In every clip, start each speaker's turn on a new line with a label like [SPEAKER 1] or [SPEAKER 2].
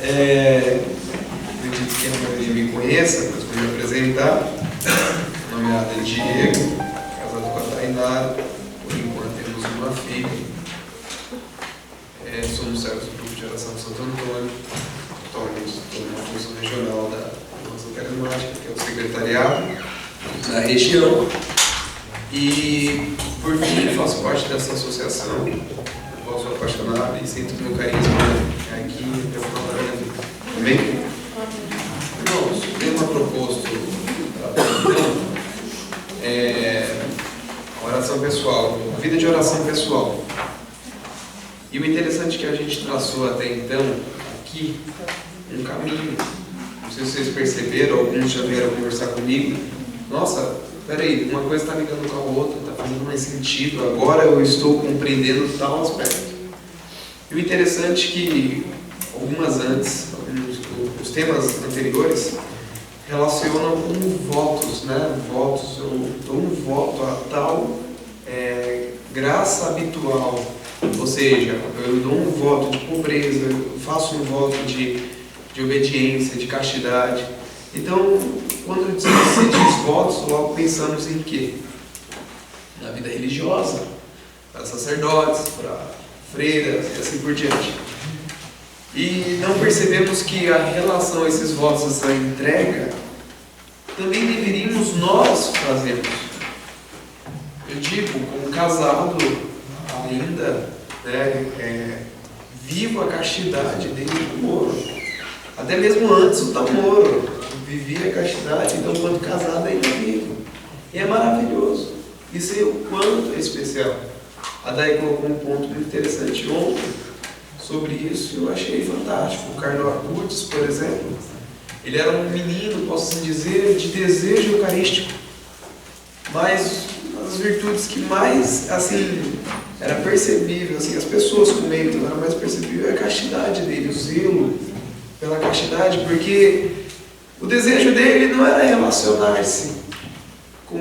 [SPEAKER 1] Acredito que a maioria me conheça, mas vou me apresentar. Meu nome é Diego, casado com a Tainara, por enquanto temos uma filha. Somos servos do Grupo de Oração Santo Antônio, atualmente estou na função regional da Formação Carismática, que é o secretariado da região. E, por fim, faço parte dessa associação, do qual sou apaixonado e sinto meu carisma aqui até o final da minha vida. Amém? Irmãos, o tema proposto é a oração pessoal, a vida de oração pessoal. E o interessante é que a gente traçou até então aqui um caminho. Não sei se vocês perceberam, alguns já vieram conversar comigo. Nossa, peraí, uma coisa está ligando com a outra, está fazendo mais sentido, agora eu estou compreendendo tal aspecto. E o interessante é que os temas anteriores relacionam com votos, né? Votos, eu dou um voto a tal graça habitual, ou seja, eu dou um voto de pobreza, eu faço um voto de obediência, de castidade. Então, quando se diz votos, logo pensamos em quê? Na vida religiosa, para sacerdotes, para freiras e assim por diante. E não percebemos que a relação a esses votos, essa entrega, também deveríamos nós fazermos. Eu digo, como casado ainda, vivo a castidade desde o namoro. Até mesmo antes do namoro, vivi a castidade, então quando casado ainda vivo. E é maravilhoso. E sei o quanto é especial. A Day colocou um ponto muito interessante ontem sobre isso e eu achei fantástico. O Carlos Acutis, por exemplo, ele era um menino, posso assim dizer, de desejo eucarístico. Mas as virtudes que mais, assim, era percebível, assim, as pessoas comentam, era mais percebível a castidade dele, o zelo pela castidade, porque o desejo dele não era relacionar-se com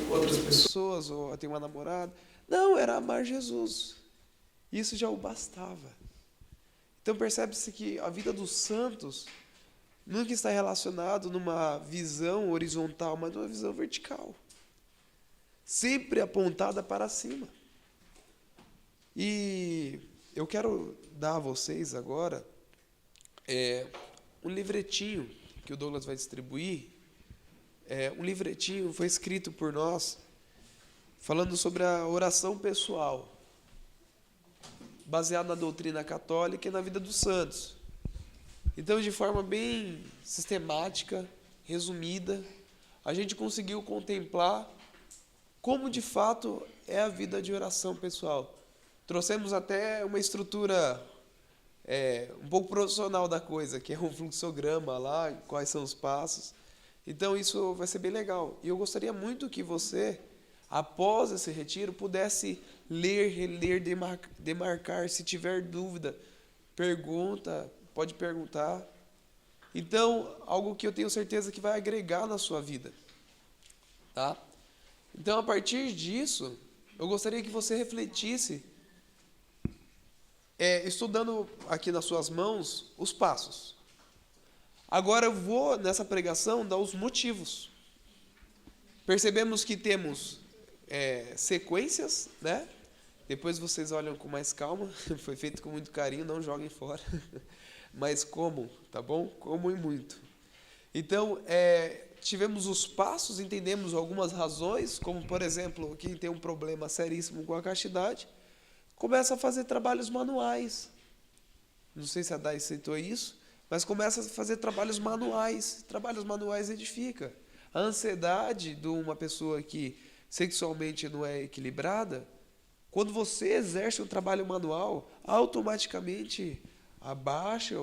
[SPEAKER 1] outras pessoas ou ter uma namorada. Não, era amar Jesus. Isso já o bastava. Então percebe-se que a vida dos santos nunca está relacionado numa visão horizontal, mas numa visão vertical. Sempre apontada para cima. E eu quero dar a vocês agora um livretinho que o Douglas vai distribuir. Um livretinho foi escrito por nós, falando sobre a oração pessoal, baseado na doutrina católica e na vida dos santos. Então, de forma bem sistemática, resumida, a gente conseguiu contemplar como de fato é a vida de oração pessoal. Trouxemos até uma estrutura um pouco profissional da coisa, que é um fluxograma lá, quais são os passos. Então isso vai ser bem legal. E eu gostaria muito que você, após esse retiro, pudesse ler, reler, demarcar. Se tiver dúvida, pode perguntar. Então, algo que eu tenho certeza que vai agregar na sua vida. Tá? Então, a partir disso, eu gostaria que você refletisse, estudando aqui nas suas mãos os passos. Agora eu vou, nessa pregação, dar os motivos. Percebemos que temos sequências, né? Depois vocês olham com mais calma. Foi feito com muito carinho, não joguem fora. Mas como, tá bom? Como e muito. Então, tivemos os passos, entendemos algumas razões, como, por exemplo, quem tem um problema seríssimo com a castidade, começa a fazer trabalhos manuais. Não sei se a Day citou isso, mas começa a fazer trabalhos manuais. Trabalhos manuais edifica. A ansiedade de uma pessoa que sexualmente não é equilibrada, quando você exerce um trabalho manual, automaticamente abaixa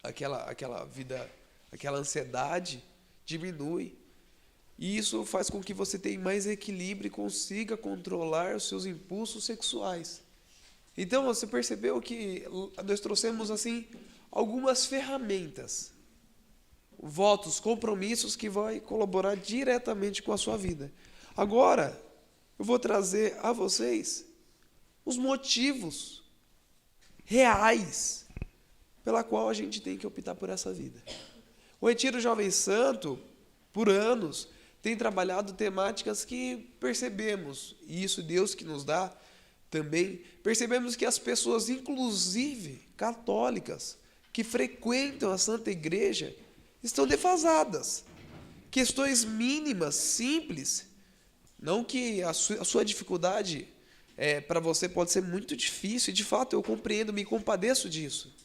[SPEAKER 1] aquela ansiedade diminui. E isso faz com que você tenha mais equilíbrio e consiga controlar os seus impulsos sexuais. Então, você percebeu que nós trouxemos assim algumas ferramentas, votos, compromissos que vão colaborar diretamente com a sua vida. Agora, eu vou trazer a vocês os motivos reais pela qual a gente tem que optar por essa vida. O Retiro Jovem Santo, por anos, tem trabalhado temáticas que percebemos, e isso Deus que nos dá também, percebemos que as pessoas, inclusive católicas, que frequentam a Santa Igreja, estão defasadas. Questões mínimas, simples, não que a sua dificuldade para você pode ser muito difícil, e de fato eu compreendo, me compadeço disso,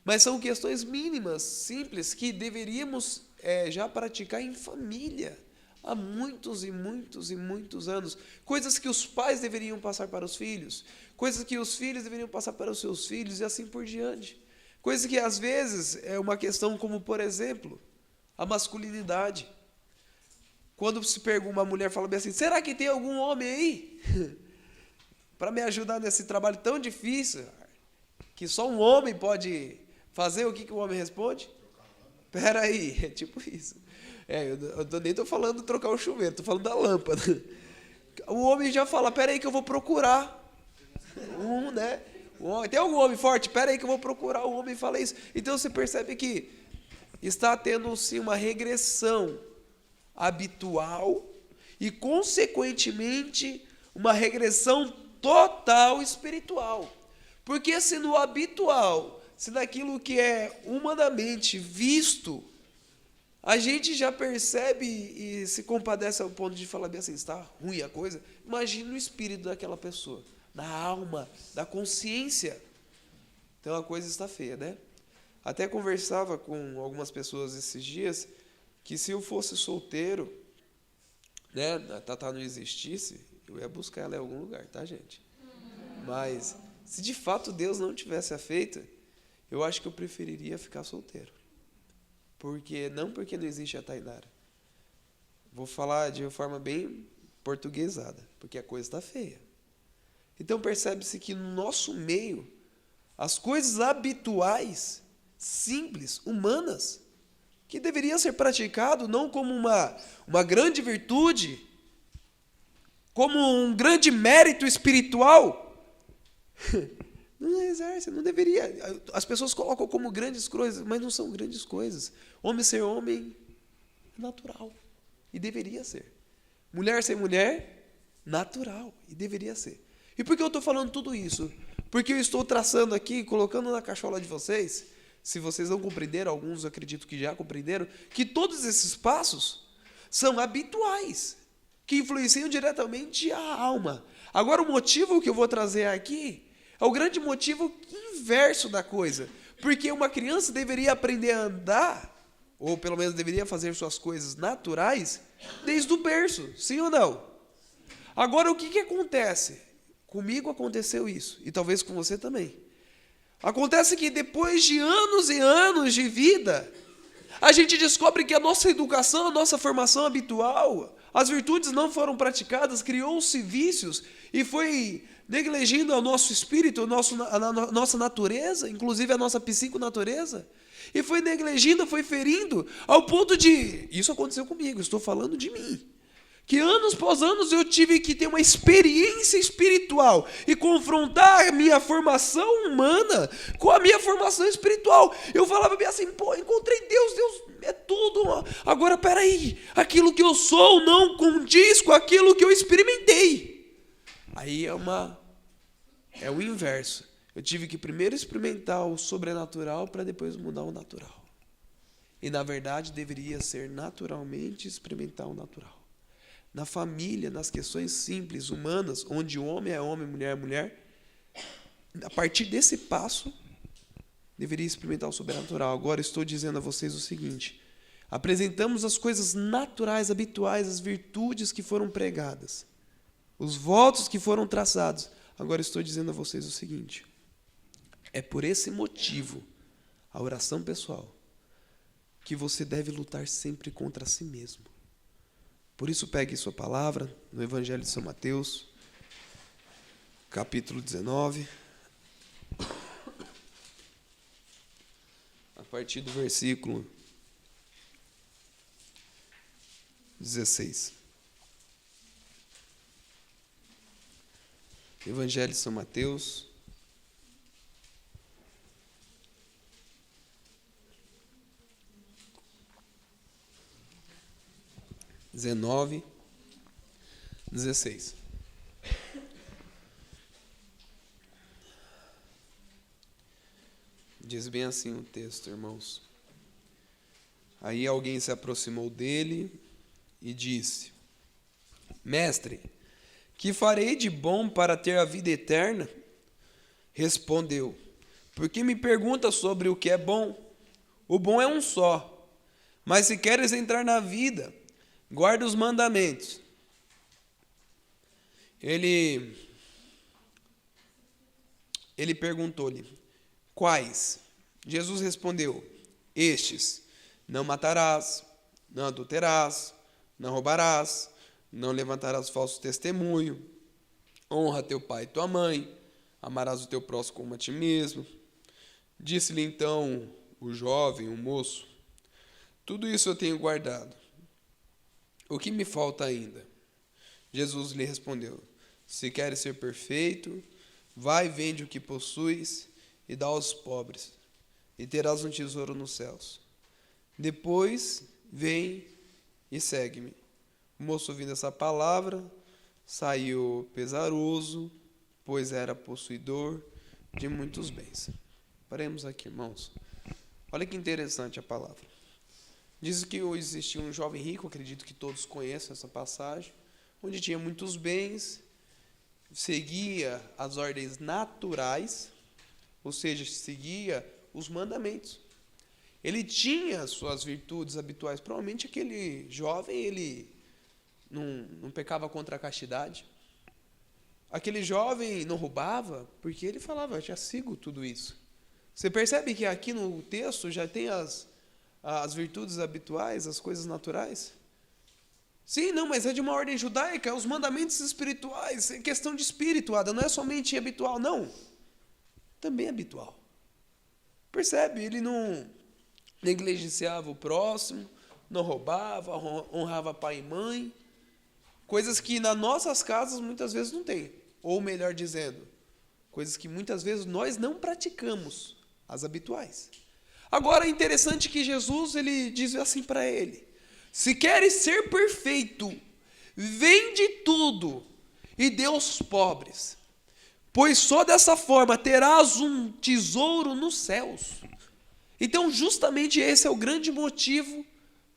[SPEAKER 1] mas são questões mínimas, simples, que deveríamos já praticar em família, há muitos e muitos e muitos anos. Coisas que os pais deveriam passar para os filhos, coisas que os filhos deveriam passar para os seus filhos e assim por diante. Coisas que às vezes é uma questão como, por exemplo, a masculinidade. Quando se pergunta, uma mulher fala bem assim, será que tem algum homem aí para me ajudar nesse trabalho tão difícil, que só um homem pode fazer? O que o homem responde? Espera aí, é tipo isso. Eu nem estou falando de trocar o chuveiro, estou falando da lâmpada. O homem já fala, espera aí que eu vou procurar. Né? Tem algum homem forte? Espera aí que eu vou procurar. O homem fala isso. Então você percebe que está tendo sim uma regressão habitual e, consequentemente, uma regressão total espiritual. Porque se no habitual, se naquilo que é humanamente visto, a gente já percebe e se compadece ao ponto de falar bem assim, está ruim a coisa, imagina o espírito daquela pessoa, na alma, da consciência. Então a coisa está feia, né? Até conversava com algumas pessoas esses dias, que se eu fosse solteiro, né, a Tatá não existisse, eu ia buscar ela em algum lugar, tá, gente? Mas se de fato Deus não tivesse a feito, eu acho que eu preferiria ficar solteiro. Porque não existe a Tainara. Vou falar de uma forma bem portuguesada, porque a coisa está feia. Então percebe-se que no nosso meio, as coisas habituais, simples, humanas, que deveria ser praticado não como uma grande virtude, como um grande mérito espiritual, não exerce, não deveria. As pessoas colocam como grandes coisas, mas não são grandes coisas. Homem ser homem é natural, e deveria ser. Mulher ser mulher, natural, e deveria ser. E por que eu estou falando tudo isso? Porque eu estou traçando aqui, colocando na cachola de vocês, se vocês não compreenderam, alguns eu acredito que já compreenderam, que todos esses passos são habituais, que influenciam diretamente a alma. Agora, o motivo que eu vou trazer aqui é o grande motivo inverso da coisa. Porque uma criança deveria aprender a andar, ou pelo menos deveria fazer suas coisas naturais, desde o berço, sim ou não? Agora, o que acontece? Comigo aconteceu isso, e talvez com você também. Acontece que depois de anos e anos de vida, a gente descobre que a nossa educação, a nossa formação habitual, as virtudes não foram praticadas, criou-se vícios e foi negligindo o nosso espírito, a nossa natureza, inclusive a nossa psiconatureza, e foi negligindo, foi ferindo, ao ponto de... Isso aconteceu comigo, estou falando de mim. Que anos após anos eu tive que ter uma experiência espiritual e confrontar a minha formação humana com a minha formação espiritual. Eu falava bem assim, encontrei Deus, Deus é tudo. Agora, peraí, aquilo que eu sou não condiz com aquilo que eu experimentei. Aí é o inverso. Eu tive que primeiro experimentar o sobrenatural para depois mudar o natural. E na verdade deveria ser naturalmente experimentar o natural. Na família, nas questões simples, humanas, onde homem é homem, mulher é mulher, a partir desse passo, deveria experimentar o sobrenatural. Agora estou dizendo a vocês o seguinte, apresentamos as coisas naturais, habituais, as virtudes que foram pregadas, os votos que foram traçados. Agora estou dizendo a vocês o seguinte, é por esse motivo, a oração pessoal, que você deve lutar sempre contra si mesmo. Por isso, pegue sua palavra no Evangelho de São Mateus, capítulo 19, a partir do versículo 16. Evangelho de São Mateus,
[SPEAKER 2] 19, 16. Diz bem assim o texto, irmãos. Aí alguém se aproximou dele e disse: Mestre, que farei de bom para ter a vida eterna? Respondeu: Por que me perguntas sobre o que é bom? O bom é um só. Mas se queres entrar na vida, guarda os mandamentos. Ele perguntou-lhe: Quais? Jesus respondeu: Estes: não matarás, não adulterarás, não roubarás, não levantarás falso testemunho, honra teu pai e tua mãe, amarás o teu próximo como a ti mesmo. Disse-lhe então o jovem, o moço: Tudo isso eu tenho guardado. O que me falta ainda? Jesus lhe respondeu: Se queres ser perfeito, vai e vende o que possuis e dá aos pobres, e terás um tesouro nos céus. Depois, vem e segue-me. O moço, ouvindo essa palavra, saiu pesaroso, pois era possuidor de muitos bens. Paremos aqui, irmãos. Olha que interessante a palavra. Diz que existia um jovem rico, acredito que todos conheçam essa passagem, onde tinha muitos bens, seguia as ordens naturais, ou seja, seguia os mandamentos. Ele tinha suas virtudes habituais. Provavelmente aquele jovem, ele não pecava contra a castidade. Aquele jovem não roubava, porque ele falava: já sigo tudo isso. Você percebe que aqui no texto já tem as virtudes habituais, as coisas naturais? Sim, não, mas é de uma ordem judaica, os mandamentos espirituais, é questão de espírito, não é somente habitual, não. Também é habitual. Percebe? Ele não negligenciava o próximo, não roubava, honrava pai e mãe, coisas que nas nossas casas muitas vezes não tem. Ou melhor dizendo, coisas que muitas vezes nós não praticamos, as habituais. Agora é interessante que Jesus, ele diz assim para ele: se queres ser perfeito, vende tudo e dê aos pobres, pois só dessa forma terás um tesouro nos céus. Então, justamente esse é o grande motivo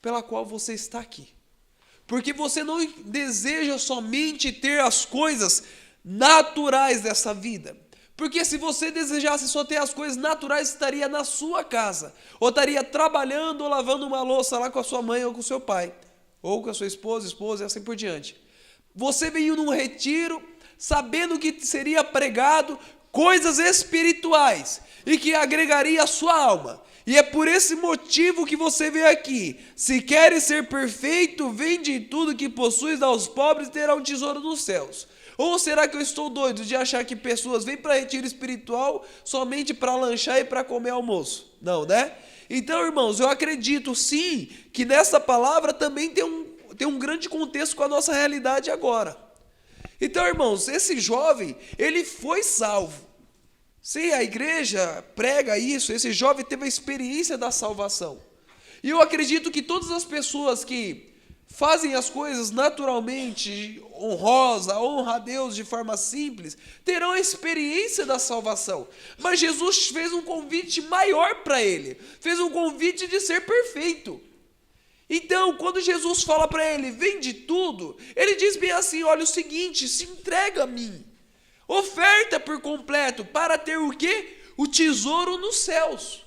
[SPEAKER 2] pela qual você está aqui. Porque você não deseja somente ter as coisas naturais dessa vida. Porque se você desejasse só ter as coisas naturais, estaria na sua casa, ou estaria trabalhando ou lavando uma louça lá com a sua mãe ou com o seu pai, ou com a sua esposa e assim por diante. Você veio num retiro sabendo que seria pregado coisas espirituais e que agregaria a sua alma. E é por esse motivo que você veio aqui. Se queres ser perfeito, vende tudo que possuis, dá aos pobres e terá um tesouro nos céus. Ou será que eu estou doido de achar que pessoas vêm para retiro espiritual somente para lanchar e para comer almoço? Não, né? Então, irmãos, eu acredito sim que nessa palavra também tem um grande contexto com a nossa realidade agora. Então, irmãos, esse jovem, ele foi salvo. Sim, a igreja prega isso, esse jovem teve a experiência da salvação. E eu acredito que todas as pessoas que fazem as coisas naturalmente, honra a Deus de forma simples, terão a experiência da salvação. Mas Jesus fez um convite maior para ele, fez um convite de ser perfeito. Então, quando Jesus fala para ele: vende tudo, ele diz bem assim: olha, o seguinte, se entrega a mim. Oferta por completo, para ter o quê? O tesouro nos céus.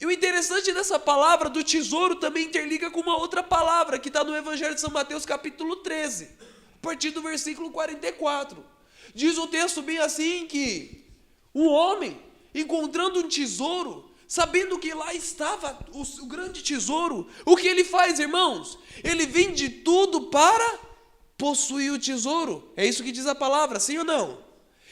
[SPEAKER 2] E o interessante dessa palavra do tesouro também interliga com uma outra palavra que está no Evangelho de São Mateus, capítulo 13, a partir do versículo 44. Diz o texto bem assim que um homem, encontrando um tesouro, sabendo que lá estava o grande tesouro, o que ele faz, irmãos? Ele vende tudo para possuir o tesouro. É isso que diz a palavra, sim ou não?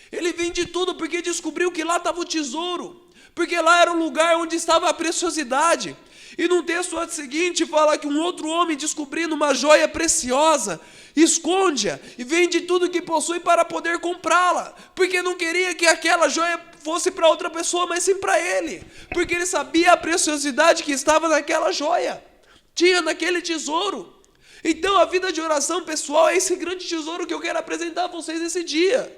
[SPEAKER 2] Ele vende tudo porque descobriu que lá estava o tesouro, porque lá era o lugar onde estava a preciosidade. E no texto seguinte fala que um outro homem, descobrindo uma joia preciosa, esconde-a e vende tudo que possui para poder comprá-la, porque não queria que aquela joia fosse para outra pessoa, mas sim para ele, porque ele sabia a preciosidade que estava naquela joia, tinha naquele tesouro. Então a vida de oração pessoal é esse grande tesouro que eu quero apresentar a vocês nesse dia.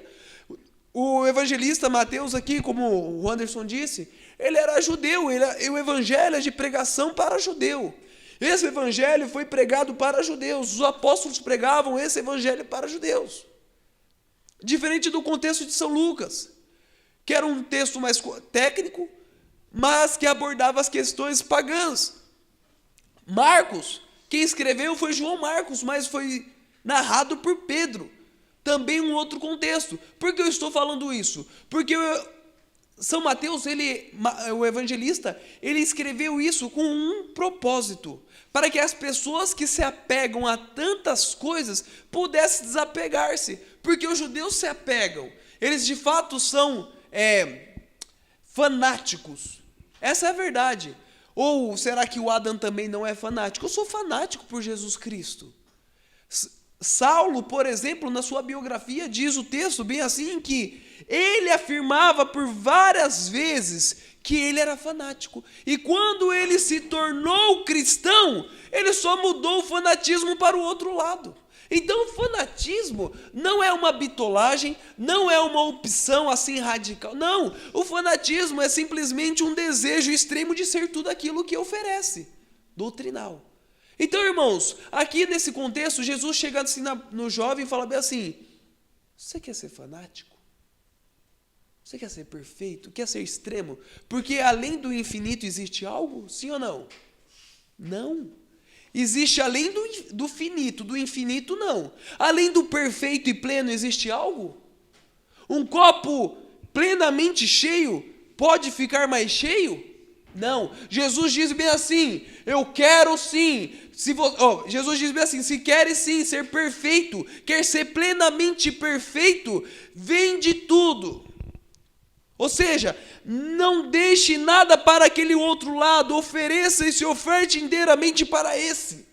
[SPEAKER 2] O evangelista Mateus aqui, como o Anderson disse, ele era judeu, e o evangelho é de pregação para judeu. Esse evangelho foi pregado para judeus, os apóstolos pregavam esse evangelho para judeus. Diferente do contexto de São Lucas, que era um texto mais técnico, mas que abordava as questões pagãs. Marcos, quem escreveu foi João Marcos, mas foi narrado por Pedro. Também um outro contexto. Por que eu estou falando isso? Porque São Mateus, o evangelista, ele escreveu isso com um propósito, para que as pessoas que se apegam a tantas coisas pudessem desapegar-se, porque os judeus se apegam, eles de fato são fanáticos, essa é a verdade. Ou será que o Adam também não é fanático? Eu sou fanático por Jesus Cristo. Saulo, por exemplo, na sua biografia, diz o texto bem assim, que ele afirmava por várias vezes que ele era fanático. E quando ele se tornou cristão, ele só mudou o fanatismo para o outro lado. Então o fanatismo não é uma bitolagem, não é uma opção assim radical. Não, o fanatismo é simplesmente um desejo extremo de ser tudo aquilo que oferece, doutrinal. Então, irmãos, aqui nesse contexto, Jesus chega assim no jovem e fala bem assim: você quer ser fanático? Você quer ser perfeito? Quer ser extremo? Porque além do infinito existe algo? Sim ou não? Não. Existe além do finito, do infinito não. Além do perfeito e pleno existe algo? Um copo plenamente cheio pode ficar mais cheio? Não. Jesus diz bem assim: eu quero sim. Jesus diz bem assim: se queres sim ser perfeito, quer ser plenamente perfeito, vende tudo. Ou seja, não deixe nada para aquele outro lado, ofereça e se oferte inteiramente para esse.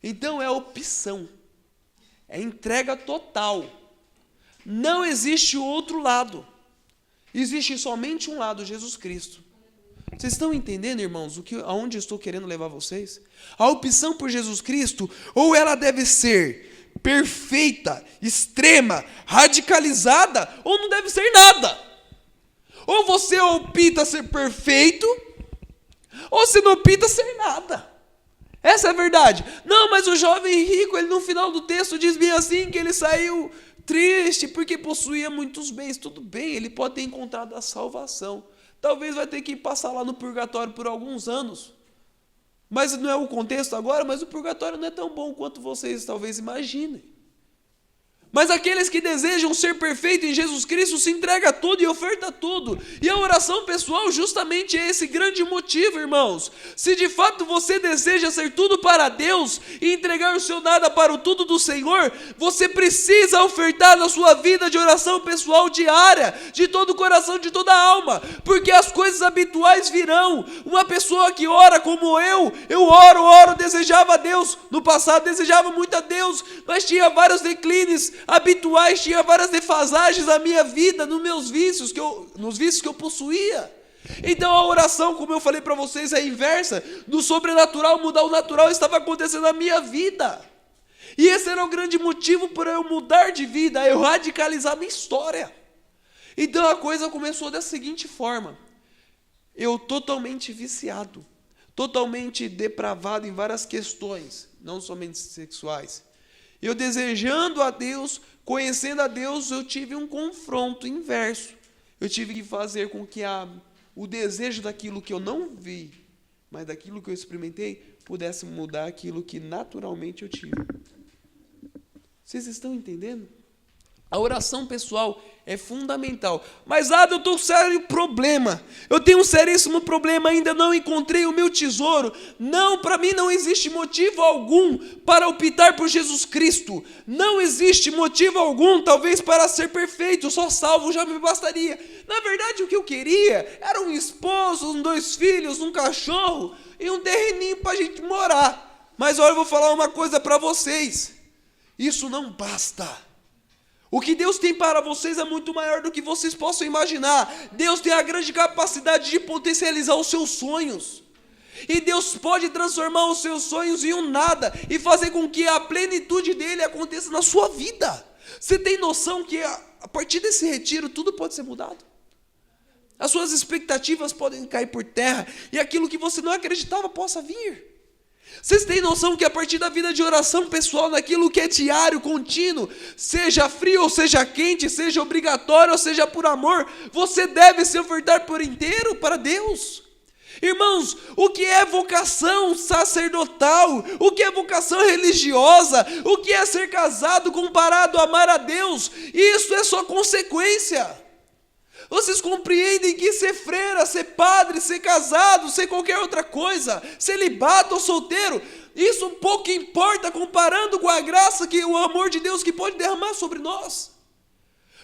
[SPEAKER 2] Então é opção, é entrega total. Não existe outro lado, existe somente um lado, Jesus Cristo. Vocês estão entendendo, irmãos, aonde eu estou querendo levar vocês? A opção por Jesus Cristo, ou ela deve ser perfeita, extrema, radicalizada, ou não deve ser nada. Ou você opta ser perfeito, ou você não opta ser nada. Essa é a verdade. Não, mas o jovem rico, ele no final do texto diz bem assim, que ele saiu triste porque possuía muitos bens. Tudo bem, ele pode ter encontrado a salvação. Talvez vai ter que passar lá no purgatório por alguns anos. Mas não é o contexto agora, mas o purgatório não é tão bom quanto vocês talvez imaginem. Mas aqueles que desejam ser perfeitos em Jesus Cristo se entrega tudo e oferta tudo. E a oração pessoal justamente é esse grande motivo, irmãos. Se de fato você deseja ser tudo para Deus e entregar o seu nada para o tudo do Senhor, você precisa ofertar na sua vida de oração pessoal diária, de todo o coração, de toda a alma, porque as coisas habituais virão. Uma pessoa que ora como eu oro, desejava a Deus. No passado desejava muito a Deus, mas tinha vários declínios habituais, tinha várias defasagens na minha vida, nos vícios que eu possuía. Então a oração, como eu falei para vocês, é inversa. Do sobrenatural mudar o natural estava acontecendo na minha vida. E esse era o grande motivo para eu mudar de vida, eu radicalizar minha história. Então a coisa começou da seguinte forma: eu totalmente viciado, totalmente depravado em várias questões, não somente sexuais. Eu desejando a Deus, conhecendo a Deus, eu tive um confronto inverso. Eu tive que fazer com que o desejo daquilo que eu não vi, mas daquilo que eu experimentei, pudesse mudar aquilo que naturalmente eu tive. Vocês estão entendendo? A oração pessoal é fundamental. Mas, eu estou com um sério problema. Eu tenho um seríssimo problema, ainda não encontrei o meu tesouro. Não, para mim não existe motivo algum para optar por Jesus Cristo. Não existe motivo algum, talvez, para ser perfeito. Só salvo já me bastaria. Na verdade, o que eu queria era um esposo, 2 filhos, um cachorro e um terreninho para a gente morar. Mas olha, eu vou falar uma coisa para vocês. Isso não basta. O que Deus tem para vocês é muito maior do que vocês possam imaginar. Deus tem a grande capacidade de potencializar os seus sonhos. E Deus pode transformar os seus sonhos em um nada e fazer com que a plenitude dele aconteça na sua vida. Você tem noção que a partir desse retiro tudo pode ser mudado? As suas expectativas podem cair por terra e aquilo que você não acreditava possa vir. Vocês têm noção que a partir da vida de oração pessoal, naquilo que é diário, contínuo, seja frio ou seja quente, seja obrigatório ou seja por amor, você deve se ofertar por inteiro para Deus? Irmãos, o que é vocação sacerdotal? O que é vocação religiosa? O que é ser casado comparado a amar a Deus? Isso é só consequência. Vocês compreendem que ser freira, ser padre, ser casado, ser qualquer outra coisa, celibato ou solteiro, isso pouco importa comparando com a graça, que o amor de Deus que pode derramar sobre nós.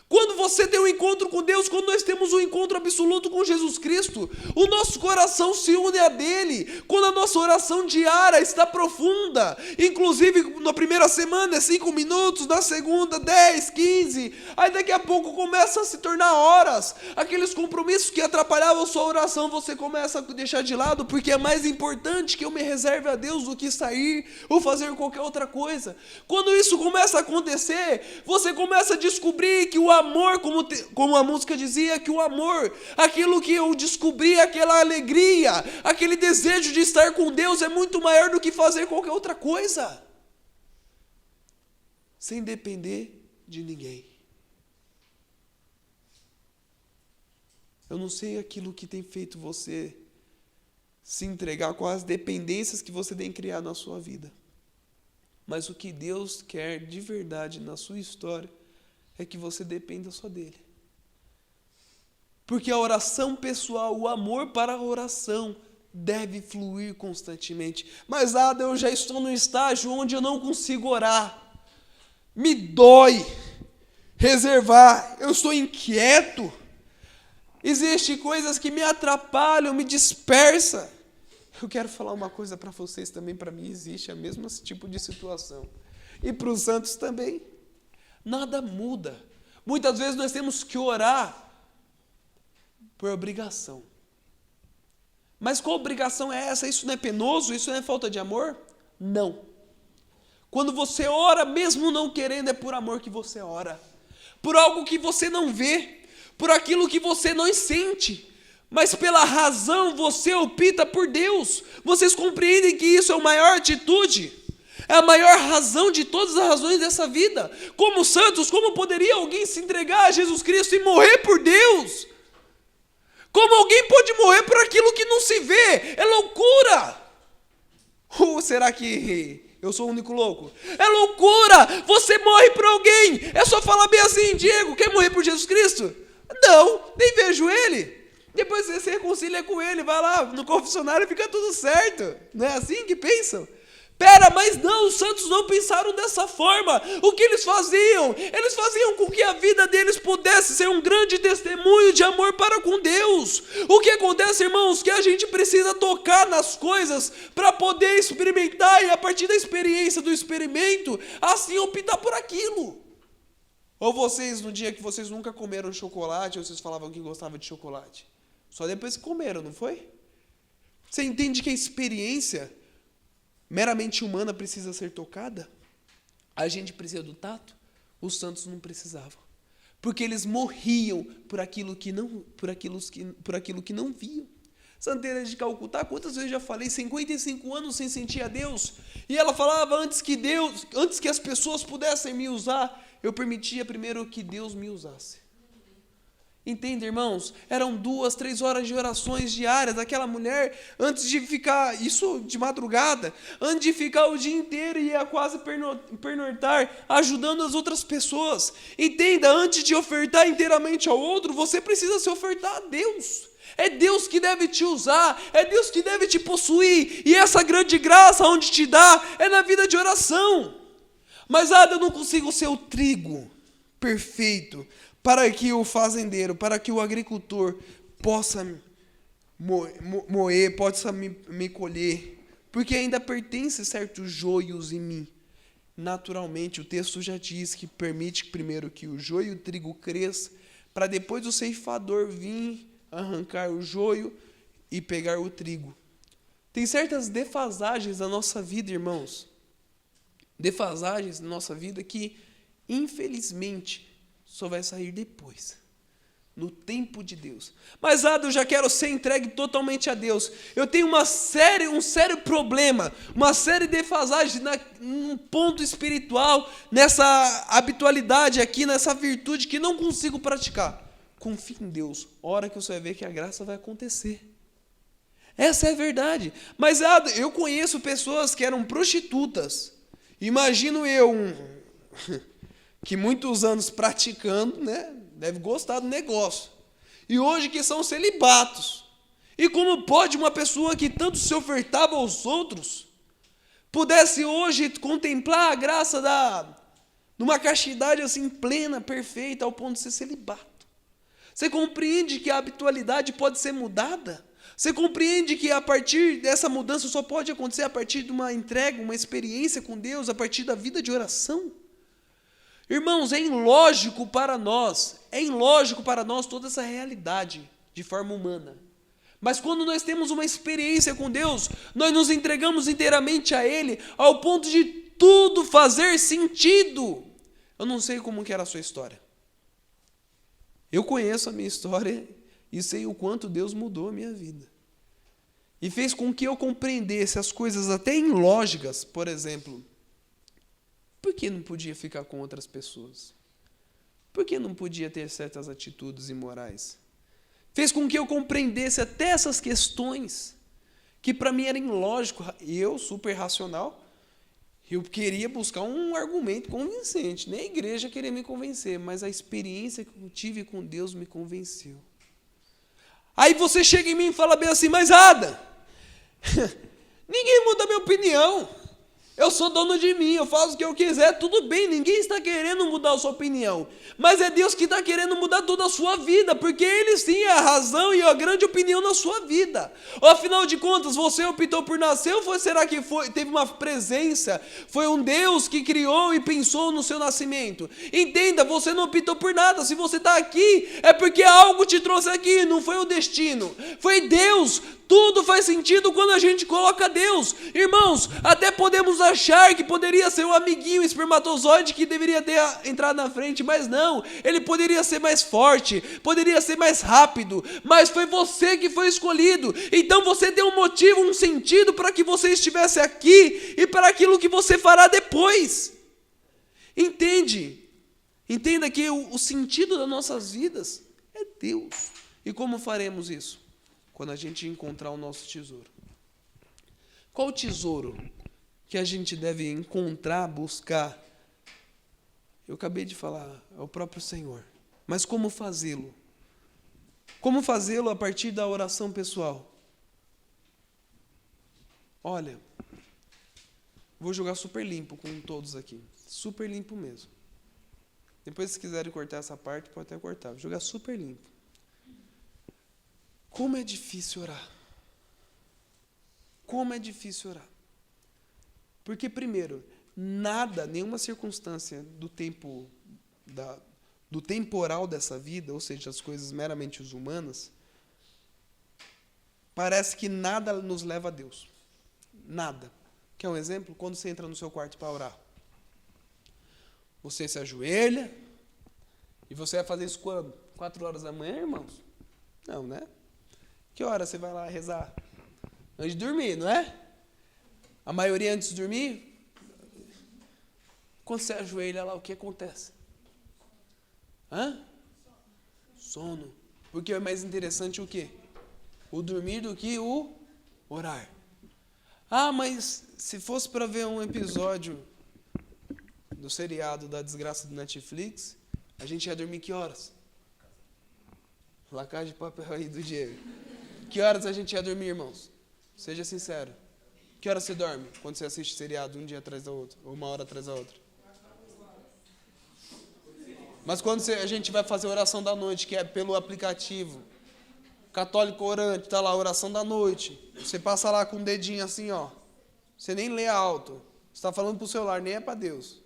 [SPEAKER 2] Quando você tem um encontro com Deus, quando nós temos um encontro absoluto com Jesus Cristo, o nosso coração se une a dele. Quando a nossa oração diária está profunda, inclusive na primeira semana é 5 minutos, na segunda 10, 15, aí daqui a pouco começa a se tornar horas. Aqueles compromissos que atrapalhavam a sua oração, você começa a deixar de lado, porque é mais importante que eu me reserve a Deus do que sair ou fazer qualquer outra coisa. Quando isso começa a acontecer, você começa a descobrir que o amor, como a música dizia, que o amor, aquilo que eu descobri, aquela alegria, aquele desejo de estar com Deus é muito maior do que fazer qualquer outra coisa, sem depender de ninguém. Eu não sei aquilo que tem feito você se entregar, com as dependências que você tem criado na sua vida, mas o que Deus quer de verdade na sua história é que você dependa só dele. Porque a oração pessoal, o amor para a oração deve fluir constantemente. Mas, eu já estou num estágio onde eu não consigo orar. Me dói reservar, eu estou inquieto. Existem coisas que me atrapalham, me dispersam. Eu quero falar uma coisa para vocês também, para mim existe o mesmo tipo de situação. E para os santos também. Nada muda. Muitas vezes nós temos que orar por obrigação. Mas qual obrigação é essa? Isso não é penoso? Isso não é falta de amor? Não. Quando você ora, mesmo não querendo, é por amor que você ora. Por algo que você não vê. Por aquilo que você não sente. Mas pela razão você opta por Deus. Vocês compreendem que isso é a maior atitude? É a maior razão de todas as razões dessa vida. Como santos, como poderia alguém se entregar a Jesus Cristo e morrer por Deus? Como alguém pode morrer por aquilo que não se vê? É loucura! Ou será que eu sou o único louco? É loucura! Você morre por alguém! É só falar bem assim, Diego, quer morrer por Jesus Cristo? Não, nem vejo ele. Depois você se reconcilia com ele, vai lá no confessionário e fica tudo certo. Não é assim que pensam? Pera, mas não, os santos não pensaram dessa forma. O que eles faziam? Eles faziam com que a vida deles pudesse ser um grande testemunho de amor para com Deus. O que acontece, irmãos, que a gente precisa tocar nas coisas para poder experimentar e a partir da experiência do experimento, assim optar por aquilo. Ou vocês, no dia que vocês nunca comeram chocolate, ou vocês falavam que gostavam de chocolate? Só depois que comeram, não foi? Você entende que a experiência meramente humana precisa ser tocada? A gente precisa do tato? Os santos não precisavam. Porque eles morriam por aquilo que não viam. Santa Teresa de Calcutá, quantas vezes já falei, 55 anos sem sentir a Deus. E ela falava, antes que as pessoas pudessem me usar, eu permitia primeiro que Deus me usasse. Entende, irmãos? Eram 2, 3 horas de orações diárias daquela mulher, antes de ficar, isso de madrugada, antes de ficar o dia inteiro e ia quase pernoitar, ajudando as outras pessoas. Entenda, antes de ofertar inteiramente ao outro, você precisa se ofertar a Deus. É Deus que deve te usar, é Deus que deve te possuir, e essa grande graça onde te dá é na vida de oração. Mas eu não consigo ser o trigo perfeito para que o fazendeiro, para que o agricultor possa moer, possa me colher, porque ainda pertence certos joios em mim. Naturalmente, o texto já diz que permite primeiro que o joio e o trigo cresça, para depois o ceifador vir arrancar o joio e pegar o trigo. Tem certas defasagens da nossa vida, irmãos. Defasagens da nossa vida que, infelizmente, só vai sair depois. No tempo de Deus. Mas, eu já quero ser entregue totalmente a Deus. Eu tenho um sério problema, uma série de defasagens num ponto espiritual, nessa habitualidade aqui, nessa virtude que não consigo praticar. Confie em Deus. Hora que você vai ver que a graça vai acontecer. Essa é a verdade. Mas, eu conheço pessoas que eram prostitutas. Imagino eu, que muitos anos praticando, né? Deve gostar do negócio. E hoje que são celibatos. E como pode uma pessoa que tanto se ofertava aos outros, pudesse hoje contemplar a graça numa castidade assim plena, perfeita, ao ponto de ser celibato? Você compreende que a habitualidade pode ser mudada? Você compreende que a partir dessa mudança só pode acontecer a partir de uma entrega, uma experiência com Deus, a partir da vida de oração? Irmãos, é ilógico para nós toda essa realidade de forma humana. Mas quando nós temos uma experiência com Deus, nós nos entregamos inteiramente a Ele, ao ponto de tudo fazer sentido. Eu não sei como que era a sua história. Eu conheço a minha história e sei o quanto Deus mudou a minha vida. E fez com que eu compreendesse as coisas até ilógicas, por exemplo. Por que não podia ficar com outras pessoas? Por que não podia ter certas atitudes imorais? Fez com que eu compreendesse até essas questões, que para mim era ilógico. Eu, super racional, eu queria buscar um argumento convincente. Nem a igreja queria me convencer, mas a experiência que eu tive com Deus me convenceu. Aí você chega em mim e fala bem assim, mas Ada, ninguém muda a minha opinião. Eu sou dono de mim, eu faço o que eu quiser, tudo bem, ninguém está querendo mudar a sua opinião. Mas é Deus que está querendo mudar toda a sua vida, porque Ele sim é a razão e a grande opinião na sua vida. Ou, afinal de contas, você optou por nascer ou será que teve uma presença? Foi um Deus que criou e pensou no seu nascimento? Entenda, você não optou por nada. Se você está aqui, é porque algo te trouxe aqui, não foi o destino. Foi Deus. Tudo faz sentido quando a gente coloca Deus. Irmãos, até podemos achar que poderia ser o amiguinho espermatozoide que deveria ter entrado na frente, mas não. Ele poderia ser mais forte, poderia ser mais rápido, mas foi você que foi escolhido. Então você tem um motivo, um sentido para que você estivesse aqui e para aquilo que você fará depois. Entende? Entenda que o sentido das nossas vidas é Deus. E como faremos isso? Quando a gente encontrar o nosso tesouro. Qual o tesouro que a gente deve encontrar, buscar? Eu acabei de falar, é o próprio Senhor. Mas como fazê-lo? Como fazê-lo a partir da oração pessoal? Olha, vou jogar super limpo com todos aqui. Super limpo mesmo. Depois, se quiserem cortar essa parte, pode até cortar. Vou jogar super limpo. Como é difícil orar. Como é difícil orar. Porque, primeiro, nenhuma circunstância do temporal dessa vida, ou seja, as coisas meramente humanas, parece que nada nos leva a Deus. Nada. Quer um exemplo? Quando você entra no seu quarto para orar. Você se ajoelha e você vai fazer isso quando? 4 horas da manhã, irmãos? Não, né? Que hora você vai lá rezar? Antes de dormir, não é? A maioria antes de dormir. Quando você ajoelha lá, o que acontece? Sono. Porque é mais interessante o quê? O dormir do que o orar. Mas se fosse para ver um episódio do seriado da desgraça do Netflix, a gente ia dormir que horas? La Casa de Papel aí do Diego. Que horas a gente ia dormir, irmãos? Seja sincero. Que horas você dorme quando você assiste seriado um dia atrás da outra? Ou 1 hora atrás da outra? Mas quando a gente vai fazer oração da noite, que é pelo aplicativo, Católico Orante, tá lá, oração da noite. Você passa lá com o dedinho assim, ó. Você nem lê alto. Você está falando pro celular, nem é para Deus.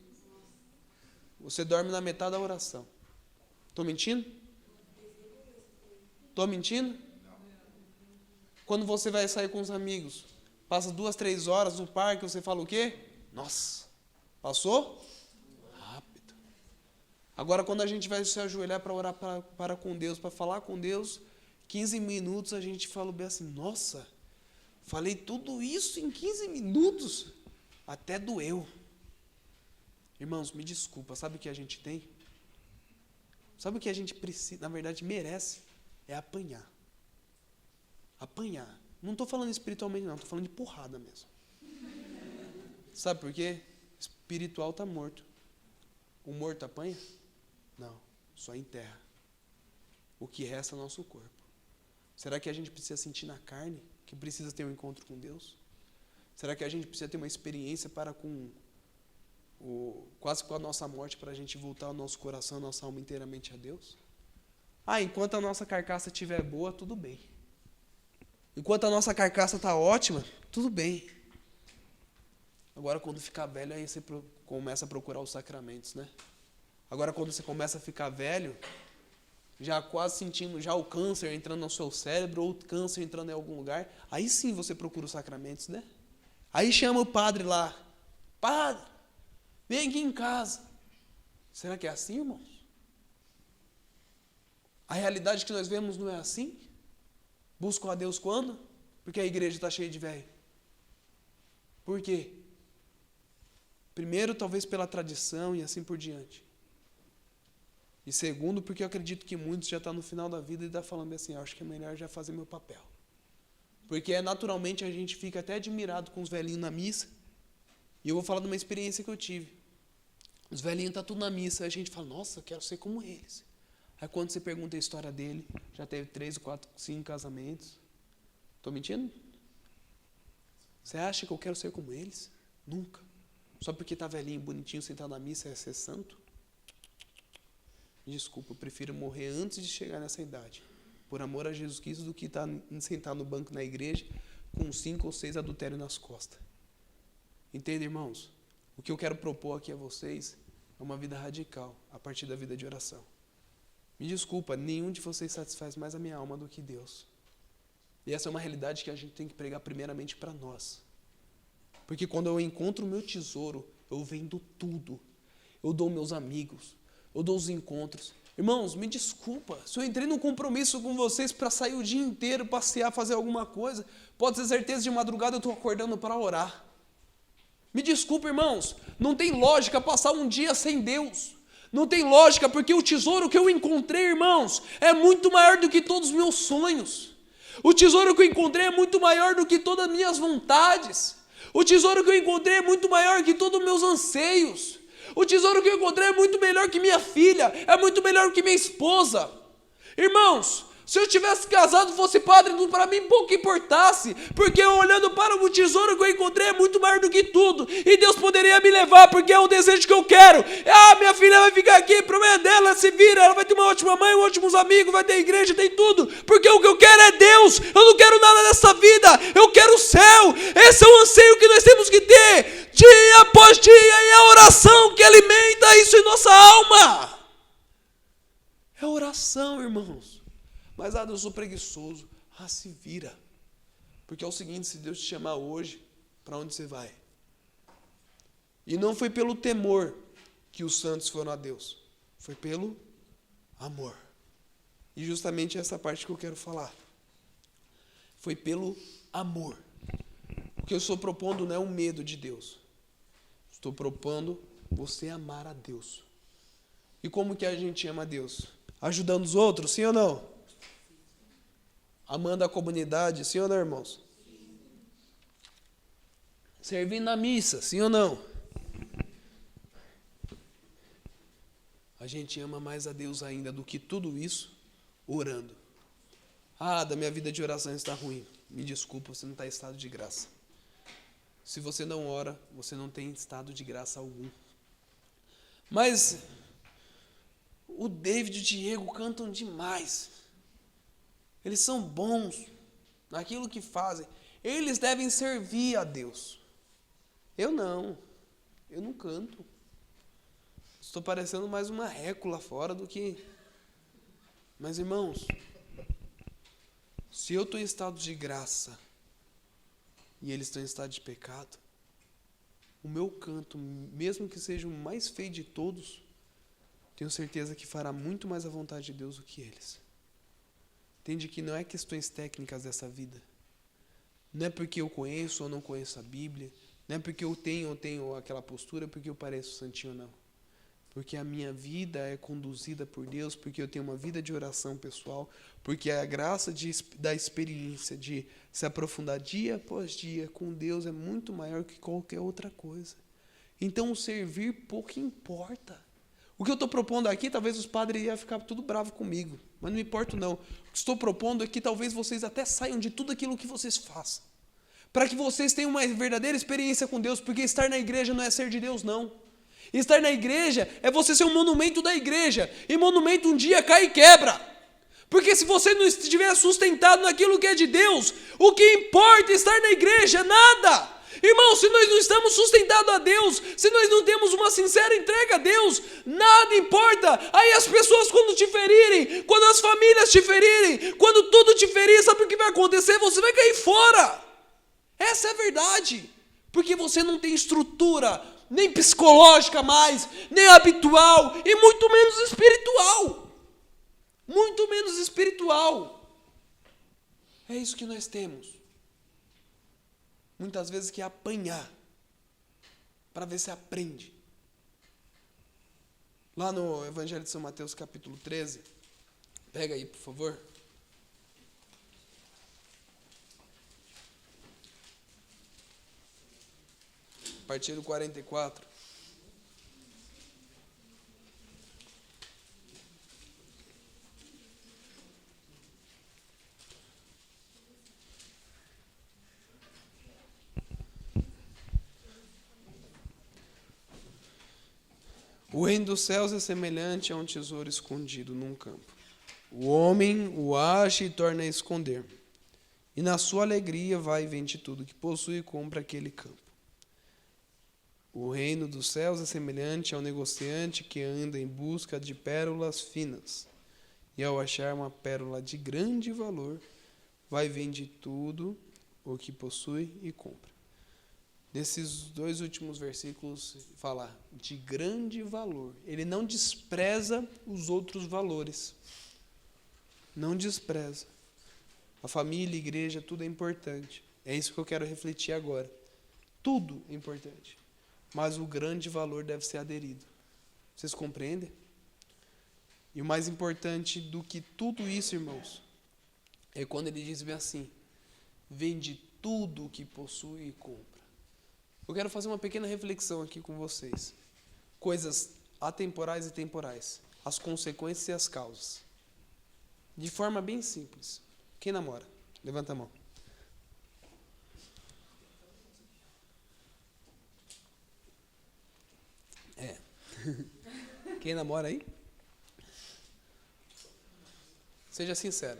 [SPEAKER 2] Você dorme na metade da oração. Estou mentindo? Estou mentindo? Quando você vai sair com os amigos, passa 2, 3 horas no parque, você fala o quê? Nossa, passou? Rápido. Agora, quando a gente vai se ajoelhar para orar para com Deus, para falar com Deus, 15 minutos a gente fala bem assim, nossa, falei tudo isso em 15 minutos, até doeu. Irmãos, me desculpa, sabe o que a gente tem? Sabe o que a gente precisa, na verdade, merece? É apanhar. Apanhar. Não estou falando espiritualmente, não. Estou falando de porrada mesmo. Sabe por quê? Espiritual está morto. O morto apanha? Não. Só enterra. O que resta é o nosso corpo. Será que a gente precisa sentir na carne que precisa ter um encontro com Deus? Será que a gente precisa ter uma experiência para quase com a nossa morte para a gente voltar o nosso coração, a nossa alma inteiramente a Deus? Enquanto a nossa carcaça estiver boa, tudo bem. Enquanto a nossa carcaça está ótima, tudo bem. Agora, quando ficar velho, aí você começa a procurar os sacramentos, né? Agora, quando você começa a ficar velho, já quase sentindo já o câncer entrando no seu cérebro, ou o câncer entrando em algum lugar, aí sim você procura os sacramentos, né? Aí chama o padre lá. Padre, vem aqui em casa. Será que é assim, irmãos? A realidade que nós vemos não é assim? Buscam a Deus quando? Porque a igreja está cheia de velho. Por quê? Primeiro, talvez pela tradição e assim por diante. E segundo, porque eu acredito que muitos já estão no final da vida e estão falando assim, acho que é melhor já fazer meu papel. Porque naturalmente a gente fica até admirado com os velhinhos na missa. E eu vou falar de uma experiência que eu tive. Os velhinhos estão tudo na missa, a gente fala, nossa, quero ser como eles. Aí quando você pergunta a história dele, já teve 3, 4, 5 casamentos. Estou mentindo? Você acha que eu quero ser como eles? Nunca. Só porque está velhinho, bonitinho, sentado na missa, é ser santo? Desculpa, eu prefiro morrer antes de chegar nessa idade, por amor a Jesus Cristo, do que estar sentado no banco na igreja com 5 ou 6 adultérios nas costas. Entende, irmãos? O que eu quero propor aqui a vocês é uma vida radical, a partir da vida de oração. Me desculpa, nenhum de vocês satisfaz mais a minha alma do que Deus. E essa é uma realidade que a gente tem que pregar primeiramente para nós. Porque quando eu encontro o meu tesouro, eu vendo tudo. Eu dou meus amigos, eu dou os encontros. Irmãos, me desculpa, se eu entrei num compromisso com vocês para sair o dia inteiro, passear, fazer alguma coisa, pode ter certeza, de madrugada eu estou acordando para orar. Me desculpa, irmãos, não tem lógica passar um dia sem Deus. Não tem lógica, porque o tesouro que eu encontrei, irmãos, é muito maior do que todos os meus sonhos. O tesouro que eu encontrei é muito maior do que todas as minhas vontades. O tesouro que eu encontrei é muito maior que todos os meus anseios. O tesouro que eu encontrei é muito melhor que minha filha, é muito melhor que minha esposa. Irmãos, se eu tivesse casado, fosse padre, para mim pouco importasse, porque olhando para o tesouro que eu encontrei é muito maior do que tudo, e Deus poderia me levar, porque é um desejo que eu quero. Minha filha vai ficar aqui, o problema é dela, se vira, ela vai ter uma ótima mãe, ótimos amigos, vai ter igreja, tem tudo, porque o que eu quero é Deus, eu não quero nada dessa vida, eu quero o céu. Esse é o anseio que nós temos que ter, dia após dia, e é a oração que alimenta isso em nossa alma. É oração, irmãos. Mas, eu sou preguiçoso. Se vira. Porque é o seguinte, se Deus te chamar hoje, para onde você vai? E não foi pelo temor que os santos foram a Deus. Foi pelo amor. E justamente essa parte que eu quero falar. Foi pelo amor. O que eu estou propondo não é o medo de Deus. Estou propondo você amar a Deus. E como que a gente ama a Deus? Ajudando os outros, sim ou não? Amando a comunidade, sim ou não, irmãos? Servindo na missa, sim ou não? A gente ama mais a Deus ainda do que tudo isso, orando. Da minha vida de oração está ruim. Me desculpa, você não está em estado de graça. Se você não ora, você não tem estado de graça algum. Mas o David e o Diego cantam demais. Eles são bons naquilo que fazem. Eles devem servir a Deus. Eu não canto. Estou parecendo mais uma récu lá fora do que... Mas, irmãos, se eu estou em estado de graça, e eles estão em estado de pecado, o meu canto, mesmo que seja o mais feio de todos, tenho certeza que fará muito mais a vontade de Deus do que eles. Entende que não é questões técnicas dessa vida. Não é porque eu conheço ou não conheço a Bíblia, não é porque eu tenho aquela postura, porque eu pareço santinho, não. Porque a minha vida é conduzida por Deus, porque eu tenho uma vida de oração pessoal, porque a graça da experiência de se aprofundar dia após dia com Deus é muito maior que qualquer outra coisa. Então o servir pouco importa. O que eu estou propondo aqui, talvez os padres iam ficar tudo bravo comigo, mas não me importa não. O que estou propondo é que talvez vocês até saiam de tudo aquilo que vocês façam, para que vocês tenham uma verdadeira experiência com Deus, porque estar na igreja não é ser de Deus, não. Estar na igreja é você ser um monumento da igreja. E monumento um dia cai e quebra. Porque se você não estiver sustentado naquilo que é de Deus, o que importa é estar na igreja? Nada. Irmão, se nós não estamos sustentados a Deus, se nós não temos uma sincera entrega a Deus, nada importa. Aí as pessoas quando te ferirem, quando as famílias te ferirem, quando tudo te ferir, sabe o que vai acontecer? Você vai cair fora. Essa é a verdade. Porque você não tem estrutura nem psicológica mais, nem habitual, e muito menos espiritual. Muito menos espiritual. É isso que nós temos. Muitas vezes que apanhar, para ver se aprende. Lá no Evangelho de São Mateus, capítulo 13, pega aí, por favor. A partir do 44. O reino dos céus é semelhante a um tesouro escondido num campo. O homem o acha e torna a esconder. E na sua alegria vai e vende tudo que possui e compra aquele campo. O reino dos céus é semelhante ao negociante que anda em busca de pérolas finas. E ao achar uma pérola de grande valor, vai e vende tudo o que possui e compra. Nesses dois últimos versículos, fala de grande valor. Ele não despreza os outros valores. Não despreza. A família, a igreja, tudo é importante. É isso que eu quero refletir agora. Tudo é importante. Mas o grande valor deve ser aderido. Vocês compreendem? E o mais importante do que tudo isso, irmãos, é quando ele diz bem assim: vende tudo o que possui e compra. Eu quero fazer uma pequena reflexão aqui com vocês. Coisas atemporais e temporais. As consequências e as causas. De forma bem simples. Quem namora? Levanta a mão. Quem namora aí? Seja sincero.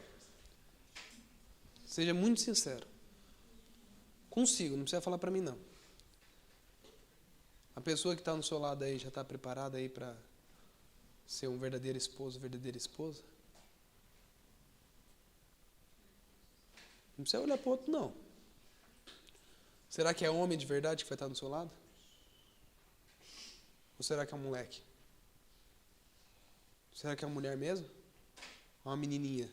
[SPEAKER 2] Seja muito sincero. Consigo, não precisa falar para mim não. A pessoa que está no seu lado aí já está preparada aí para ser um verdadeiro esposo, verdadeira esposa? Não precisa olhar para o outro não. Será que é homem de verdade que vai estar do seu lado? Ou será que é um moleque? Será que é uma mulher mesmo? Ou uma menininha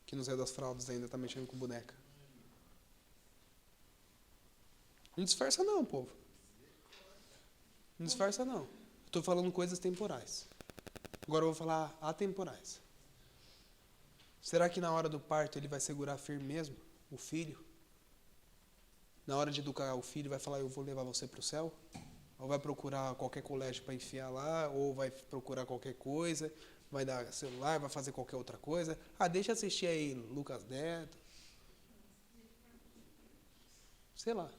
[SPEAKER 2] que no Zé das Fraldas ainda está mexendo com boneca? Não disfarça não, povo. Não disfarça não. Estou falando coisas temporais. Agora eu vou falar atemporais. Será que na hora do parto ele vai segurar firme mesmo o filho? Na hora de educar o filho vai falar, eu vou levar você para o céu? Ou vai procurar qualquer colégio para enfiar lá? Ou vai procurar qualquer coisa? Vai dar celular? Vai fazer qualquer outra coisa? Ah, deixa assistir aí Lucas Neto. Sei lá.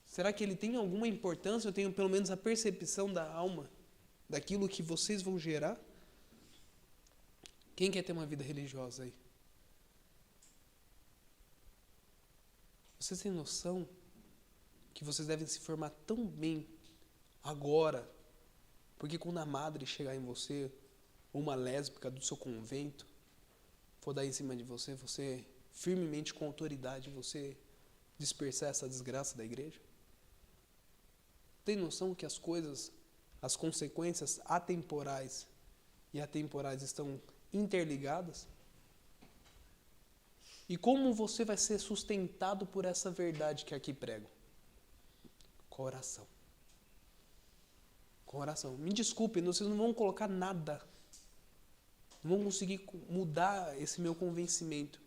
[SPEAKER 2] Será que ele tem alguma importância? Eu tenho pelo menos a percepção da alma, daquilo que vocês vão gerar? Quem quer ter uma vida religiosa aí? Vocês têm noção que vocês devem se formar tão bem agora, porque quando a madre chegar em você, ou uma lésbica do seu convento, for dar em cima de você, você firmemente com autoridade, você dispersar essa desgraça da igreja? Tem noção que as coisas, as consequências atemporais e atemporais estão interligadas? E como você vai ser sustentado por essa verdade que aqui prego? Com a oração. Com a oração. Me desculpem, vocês não vão colocar nada. Não vão conseguir mudar esse meu convencimento.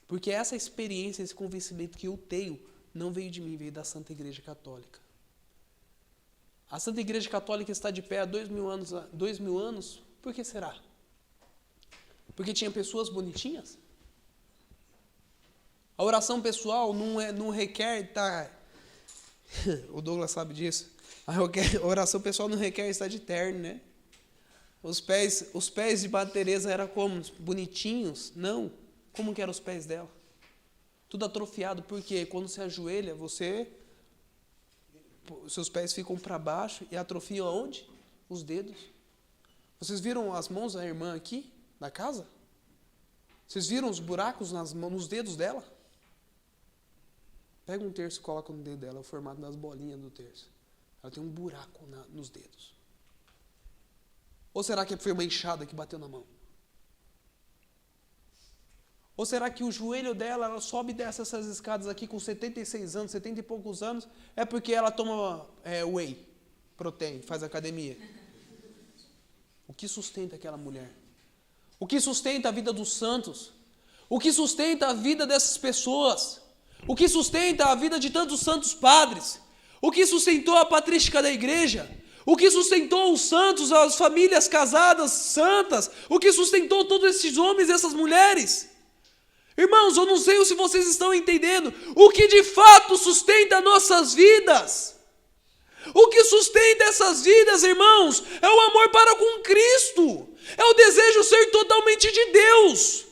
[SPEAKER 2] Porque essa experiência, esse convencimento que eu tenho, não veio de mim, veio da Santa Igreja Católica. A Santa Igreja Católica está de pé há 2000 anos. Por que será? Porque tinha pessoas bonitinhas? A oração pessoal não requer estar... O Douglas sabe disso. A oração pessoal não requer estar de terno, né? Os pés de Madre Teresa eram como? Bonitinhos? Não. Como que eram os pés dela? Tudo atrofiado, porque quando você ajoelha, seus pés ficam para baixo e atrofiam aonde? Os dedos. Vocês viram as mãos da irmã aqui, na casa? Vocês viram os buracos nos dedos dela? Pega um terço e coloca no dedo dela, é o formato das bolinhas do terço. Ela tem um buraco nos dedos. Ou será que foi uma enxada que bateu na mão? Ou será que o joelho dela, ela sobe e desce essas escadas aqui com 76 anos, 70 e poucos anos, é porque ela toma whey protein, faz academia? O que sustenta aquela mulher? O que sustenta a vida dos santos? O que sustenta a vida dessas pessoas? O que sustenta a vida de tantos santos padres? O que sustentou a patrística da igreja? O que sustentou os santos, as famílias casadas santas? O que sustentou todos esses homens e essas mulheres? Irmãos, eu não sei se vocês estão entendendo o que de fato sustenta nossas vidas. O que sustenta essas vidas, irmãos, é o amor para com Cristo. É o desejo ser totalmente de Deus.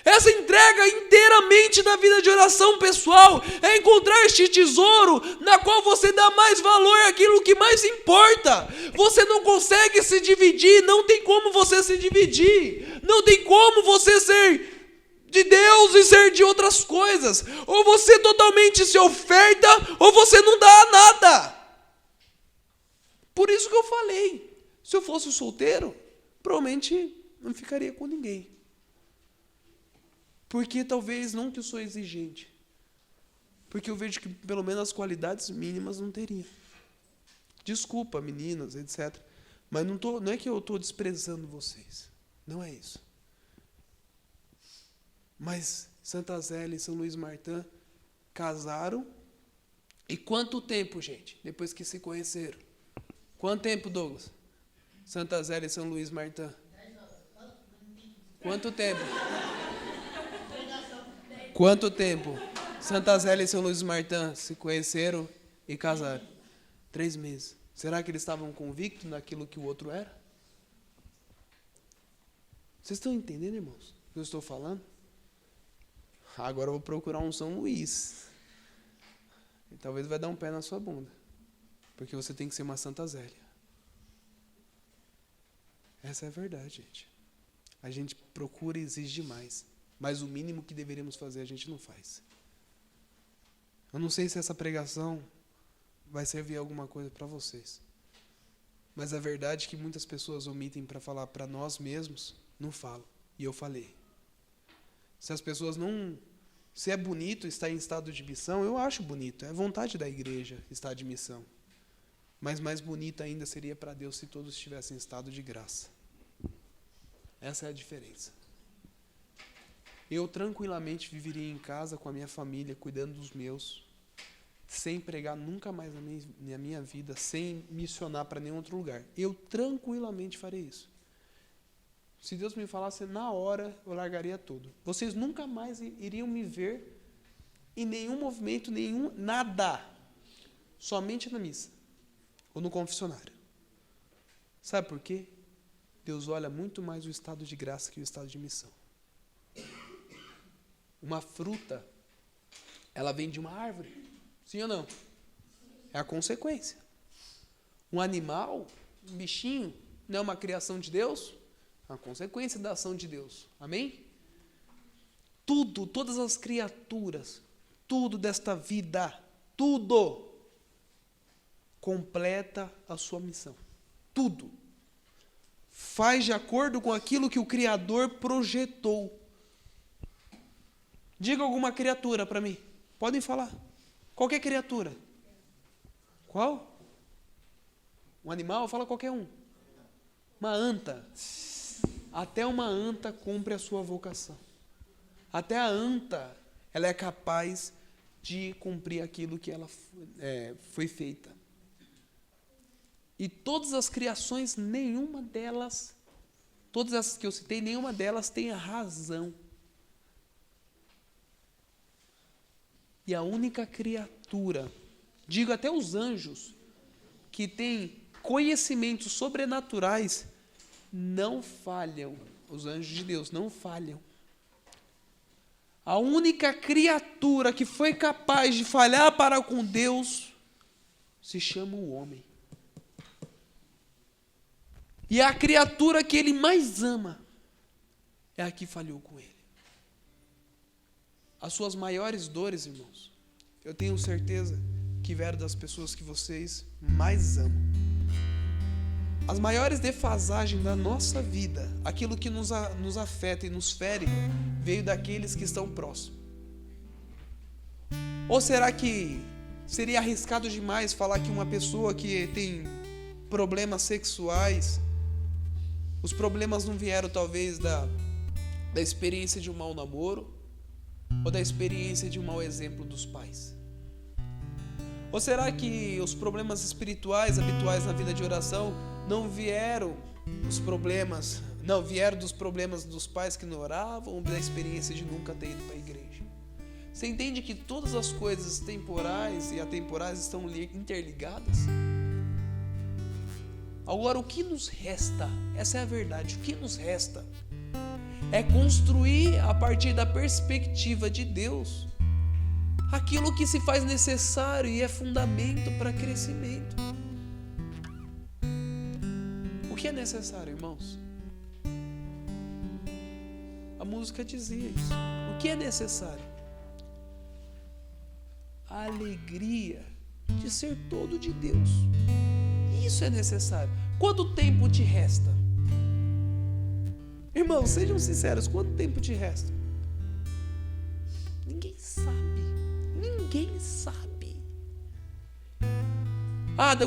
[SPEAKER 2] Essa entrega inteiramente da vida de oração pessoal é encontrar este tesouro na qual você dá mais valor àquilo que mais importa. Você não consegue se dividir, não tem como você se dividir. Não tem como você ser de Deus e ser de outras coisas. Ou você totalmente se oferta, ou você não dá nada. Por isso que eu falei, se eu fosse solteiro, provavelmente não ficaria com ninguém. Porque talvez não que eu sou exigente. Porque eu vejo que pelo menos as qualidades mínimas não teria. Desculpa, meninas, etc. Mas não é que eu estou desprezando vocês. Não é isso. Mas Santa Zélia e São Luís Martin casaram. E quanto tempo, gente? Depois que se conheceram? Quanto tempo, Douglas? Santa Zélia e São Luís Martin. Quanto tempo? Quanto tempo? Santa Zélia e São Luís Martin se conheceram e casaram? 3 meses. Será que eles estavam convictos naquilo que o outro era? Vocês estão entendendo, irmãos, o que eu estou falando? Agora eu vou procurar um São Luís. E talvez vai dar um pé na sua bunda. Porque você tem que ser uma Santa Zélia. Essa é a verdade, gente. A gente procura e exige demais. Mas o mínimo que deveríamos fazer a gente não faz. Eu não sei se essa pregação vai servir alguma coisa para vocês. Mas a verdade é que muitas pessoas omitem para falar para nós mesmos, não falam. E eu falei. Se as pessoas não... Se é bonito estar em estado de missão, eu acho bonito. É vontade da igreja estar de missão. Mas mais bonito ainda seria para Deus se todos estivessem em estado de graça. Essa é a diferença. Eu tranquilamente viveria em casa com a minha família, cuidando dos meus, sem pregar nunca mais na minha vida, sem missionar para nenhum outro lugar. Eu tranquilamente faria isso. Se Deus me falasse na hora, eu largaria tudo. Vocês nunca mais iriam me ver em nenhum movimento, nada. Somente na missa ou no confessionário. Sabe por quê? Deus olha muito mais o estado de graça que o estado de missão. Uma fruta, ela vem de uma árvore. Sim ou não? É a consequência. Um animal, um bichinho, não é uma criação de Deus? É uma consequência da ação de Deus. Amém? Tudo, todas as criaturas, tudo desta vida, tudo, completa a sua missão. Tudo. Faz de acordo com aquilo que o Criador projetou. Diga alguma criatura para mim. Podem falar. Qualquer criatura. Qual? Um animal? Fala qualquer um. Uma anta. Até uma anta cumpre a sua vocação. Até a anta, ela é capaz de cumprir aquilo que ela foi feita. E todas as criações, nenhuma delas, todas essas que eu citei, nenhuma delas tem a razão. E a única criatura, digo até os anjos, que tem conhecimentos sobrenaturais, não falham. Os anjos de Deus não falham. A única criatura que foi capaz de falhar para com Deus se chama o homem. E a criatura que ele mais ama é a que falhou com ele. As suas maiores dores, irmãos, eu tenho certeza que vieram das pessoas que vocês mais amam. As maiores defasagens da nossa vida, aquilo que nos afeta e nos fere, veio daqueles que estão próximos. Ou será que seria arriscado demais falar que uma pessoa que tem problemas sexuais, os problemas não vieram talvez da experiência de um mau namoro ou da experiência de um mau exemplo dos pais? Ou será que os problemas espirituais habituais na vida de oração não vieram dos problemas dos pais que não oravam ou da experiência de nunca ter ido para a igreja? Você entende que todas as coisas temporais e atemporais estão interligadas? Agora, o que nos resta? Essa é a verdade. O que nos resta é construir a partir da perspectiva de Deus aquilo que se faz necessário e é fundamento para crescimento. O que é necessário, irmãos? A música dizia isso. O que é necessário? A alegria de ser todo de Deus. Isso é necessário. Quanto tempo te resta? Irmãos, sejam sinceros, quanto tempo te resta? Ninguém sabe. Ninguém sabe.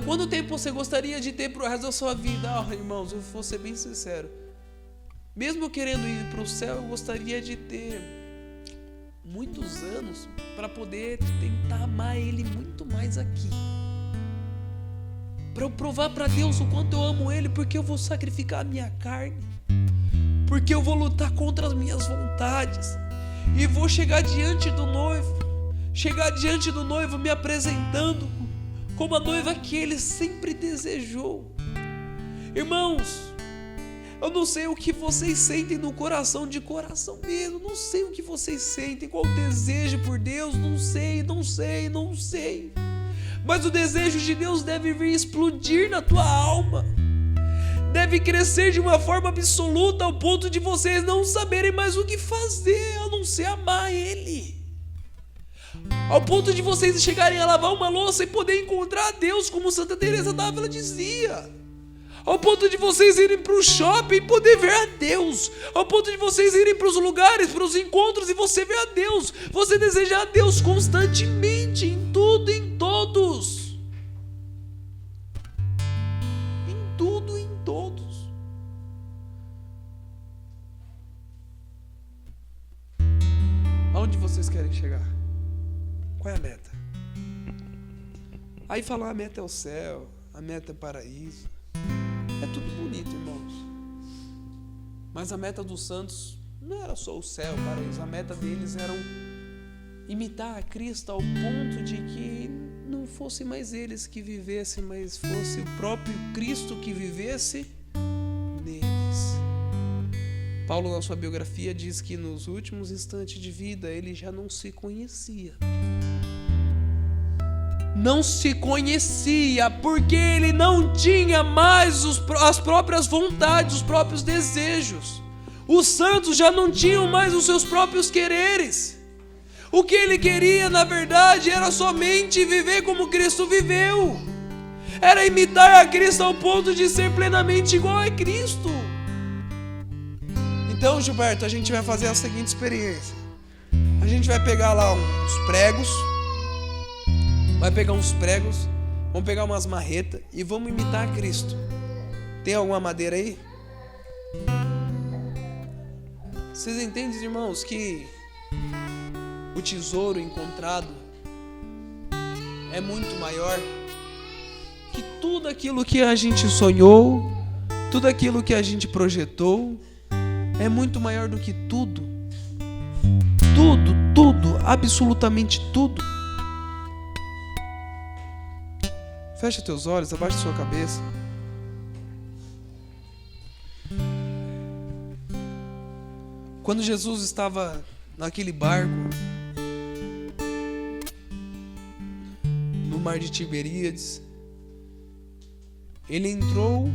[SPEAKER 2] Quanto tempo você gostaria de ter pro resto da sua vida? Irmãos, eu vou ser bem sincero. Mesmo eu querendo ir para o céu, eu gostaria de ter muitos anos para poder tentar amar Ele muito mais aqui. Para eu provar para Deus o quanto eu amo Ele, porque eu vou sacrificar a minha carne, porque eu vou lutar contra as minhas vontades e vou chegar diante do noivo me apresentando como a noiva que Ele sempre desejou. Irmãos, eu não sei o que vocês sentem no coração, de coração mesmo, não sei o que vocês sentem, qual o desejo por Deus, não sei. Mas o desejo de Deus deve vir explodir na tua alma, deve crescer de uma forma absoluta ao ponto de vocês não saberem mais o que fazer, a não ser amar Ele. Ao ponto de vocês chegarem a lavar uma louça e poder encontrar a Deus, como Santa Teresa d'Ávila dizia. Ao ponto de vocês irem para o shopping e poder ver a Deus. Ao ponto de vocês irem para os lugares, para os encontros e você ver a Deus. Você desejar a Deus constantemente, em tudo, em todos. Em tudo, em todos. Aonde vocês querem chegar? Qual é a meta? Aí falar a meta é o céu, a meta é o paraíso. É tudo bonito, irmãos. Mas a meta dos santos não era só o céu, o paraíso. A meta deles era imitar a Cristo ao ponto de que não fosse mais eles que vivessem, mas fosse o próprio Cristo que vivesse neles. Paulo, na sua biografia, diz que nos últimos instantes de vida ele já não se conhecia. Não se conhecia, porque ele não tinha mais as próprias vontades, os próprios desejos. Os santos já não tinham mais os seus próprios quereres. O que ele queria, na verdade, era somente viver como Cristo viveu. Era imitar a Cristo ao ponto de ser plenamente igual a Cristo. Então, Gilberto, a gente vai fazer a seguinte experiência. A gente vai pegar lá uns pregos. Vamos pegar umas marretas e vamos imitar a Cristo. Tem alguma madeira aí? Vocês entendem, irmãos, que o tesouro encontrado é muito maior que tudo aquilo que a gente sonhou, tudo aquilo que a gente projetou, é muito maior do que tudo. Tudo, absolutamente tudo. Fecha teus olhos, abaixa sua cabeça. Quando Jesus estava naquele barco, no mar de Tiberíades, ele entrou,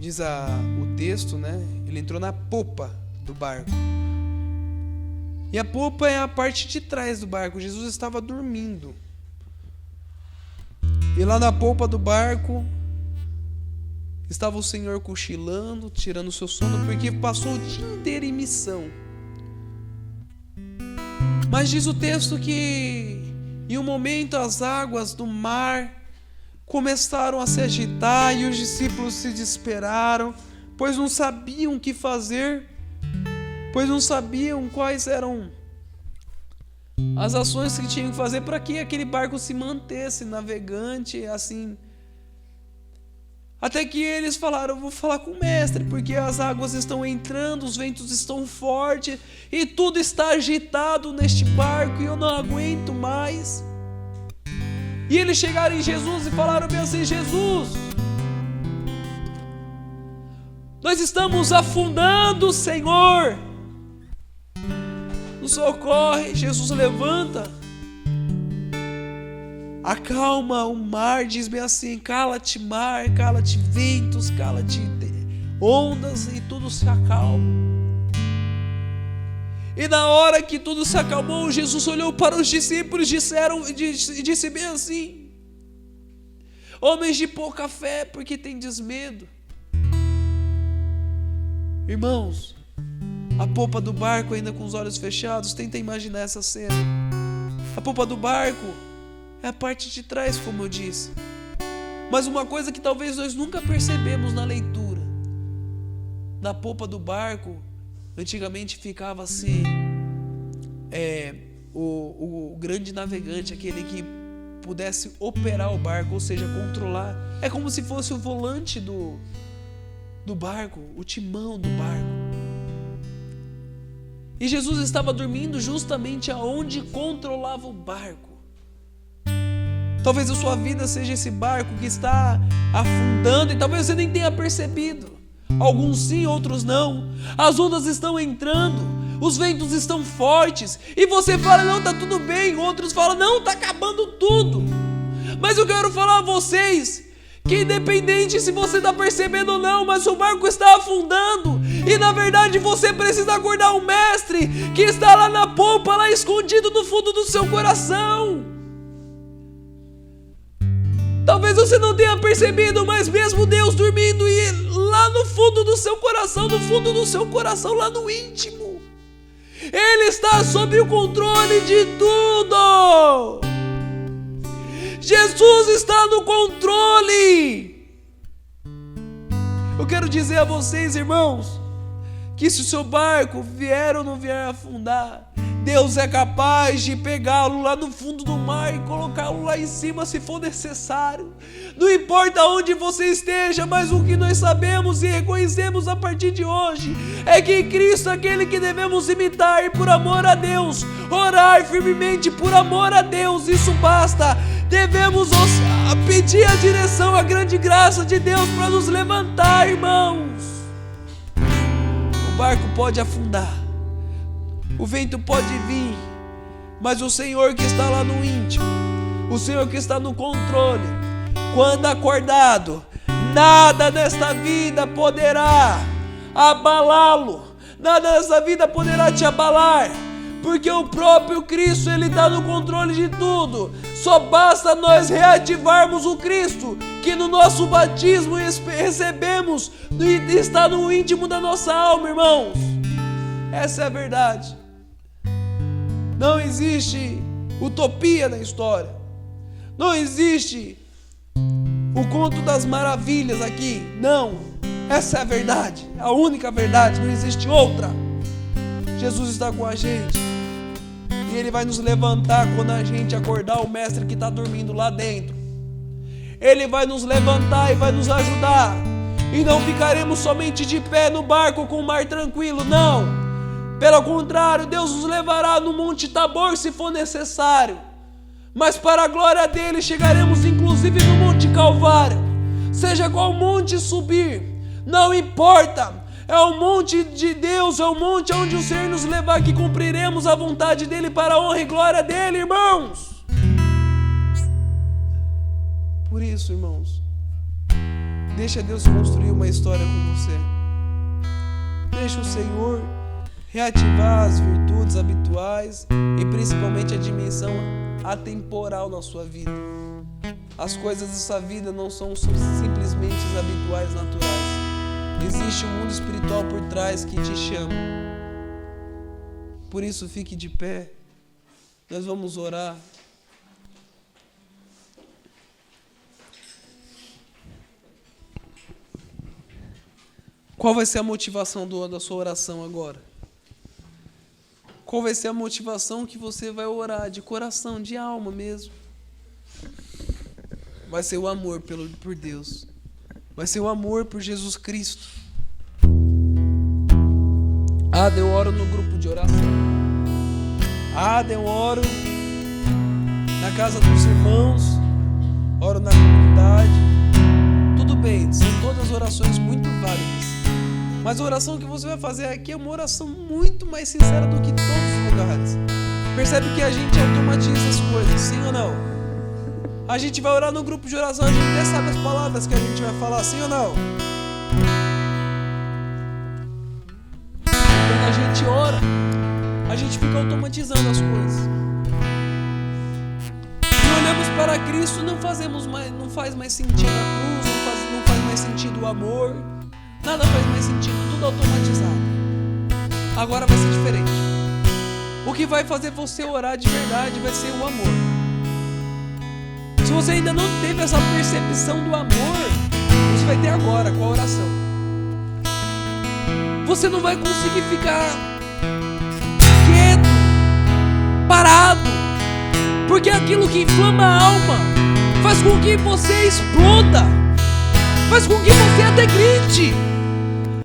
[SPEAKER 2] diz o texto, né? Ele entrou na popa do barco. E a popa é a parte de trás do barco. Jesus estava dormindo. E lá na popa do barco estava o Senhor cochilando, tirando o seu sono, porque passou o dia inteiro em missão. Mas diz o texto que em um momento as águas do mar começaram a se agitar e os discípulos se desesperaram, pois não sabiam o que fazer, pois não sabiam quais eram as ações que tinham que fazer para que aquele barco se mantesse navegante, assim. Até que eles falaram: eu vou falar com o mestre, porque as águas estão entrando, os ventos estão fortes e tudo está agitado neste barco e eu não aguento mais. E eles chegaram em Jesus e falaram bem assim: Jesus, nós estamos afundando, Senhor, nos socorre. Jesus levanta, acalma o mar, diz bem assim: cala-te mar, cala-te ventos, cala-te ondas, e tudo se acalma. E na hora que tudo se acalmou, Jesus olhou para os discípulos e disse bem assim: homens de pouca fé, porque tendes medo? Irmãos, a popa do barco ainda com os olhos fechados, tenta imaginar essa cena. A popa do barco é a parte de trás, como eu disse. Mas uma coisa que talvez nós nunca percebemos na leitura: na popa do barco, antigamente ficava assim, o grande navegante, aquele que pudesse operar o barco, ou seja, controlar. É como se fosse o volante do barco, o timão do barco. E Jesus estava dormindo justamente aonde controlava o barco. Talvez a sua vida seja esse barco que está afundando e talvez você nem tenha percebido. Alguns sim, outros não. As ondas estão entrando, os ventos estão fortes e você fala: não, tá tudo bem. Outros falam: não, tá acabando tudo. Mas eu quero falar a vocês que independente se você está percebendo ou não, mas o barco está afundando. E na verdade você precisa acordar o mestre que está lá na popa, lá escondido no fundo do seu coração. Talvez você não tenha percebido, mas mesmo Deus dormindo, e lá no fundo do seu coração, lá no íntimo, Ele está sob o controle de tudo. Jesus está no controle. Eu quero dizer a vocês, irmãos, que se o seu barco vier ou não vier a afundar, Deus é capaz de pegá-lo lá no fundo do mar e colocá-lo lá em cima se for necessário. Não importa onde você esteja, mas o que nós sabemos e reconhecemos a partir de hoje é que Cristo é aquele que devemos imitar e por amor a Deus, orar firmemente por amor a Deus, isso basta. Devemos pedir a direção, a grande graça de Deus para nos levantar, irmãos. O barco pode afundar, o vento pode vir, mas o Senhor que está lá no íntimo, o Senhor que está no controle, quando acordado, nada nesta vida poderá abalá-lo, nada nessa vida poderá te abalar,
[SPEAKER 3] porque o próprio Cristo, Ele está no controle de tudo. Só basta nós reativarmos o Cristo, que no nosso batismo recebemos e está no íntimo da nossa alma, irmãos. Essa é a verdade. Não existe utopia na história. Não existe o conto das maravilhas aqui. Não. Essa é a verdade. A única verdade. Não existe outra. Jesus está com a gente. E Ele vai nos levantar quando a gente acordar o mestre que está dormindo lá dentro. Ele vai nos levantar e vai nos ajudar. E não ficaremos somente de pé no barco com o mar tranquilo. Não. Pelo contrário, Deus nos levará no Monte Tabor se for necessário. Mas para a glória dele chegaremos inclusive no Monte Calvário. Seja qual monte subir, não importa. É o monte de Deus, é o monte onde o Senhor nos levar, que cumpriremos a vontade dele para a honra e glória dele, irmãos. Por isso, irmãos, deixa Deus construir uma história com você. Deixa o Senhor reativar as virtudes habituais e principalmente a dimensão atemporal na sua vida. As coisas dessa vida não são simplesmente as habituais, naturais. Existe um mundo espiritual por trás que te chama. Por isso, fique de pé. Nós vamos orar. Qual vai ser a motivação da sua oração agora? Qual vai ser a motivação que você vai orar de coração, de alma mesmo? Vai ser o amor por Deus. Vai ser o amor por Jesus Cristo. Eu oro no grupo de oração. Eu oro na casa dos irmãos. Oro na comunidade. Tudo bem, são todas orações muito válidas. Mas a oração que você vai fazer aqui é uma oração muito mais sincera do que todos os lugares. Percebe que a gente automatiza as coisas, sim ou não? A gente vai orar no grupo de oração, a gente até sabe as palavras que a gente vai falar, sim ou não? Quando a gente ora, a gente fica automatizando as coisas. E olhamos para Cristo, não faz mais sentido a cruz, não faz mais sentido o amor. Nada faz mais sentido, tudo automatizado. Agora vai ser diferente. O que vai fazer você orar de verdade vai ser o amor. Se você ainda não teve essa percepção do amor, você vai ter agora com a oração. Você não vai conseguir ficar quieto, parado, porque aquilo que inflama a alma faz com que você exploda, faz com que você até grite.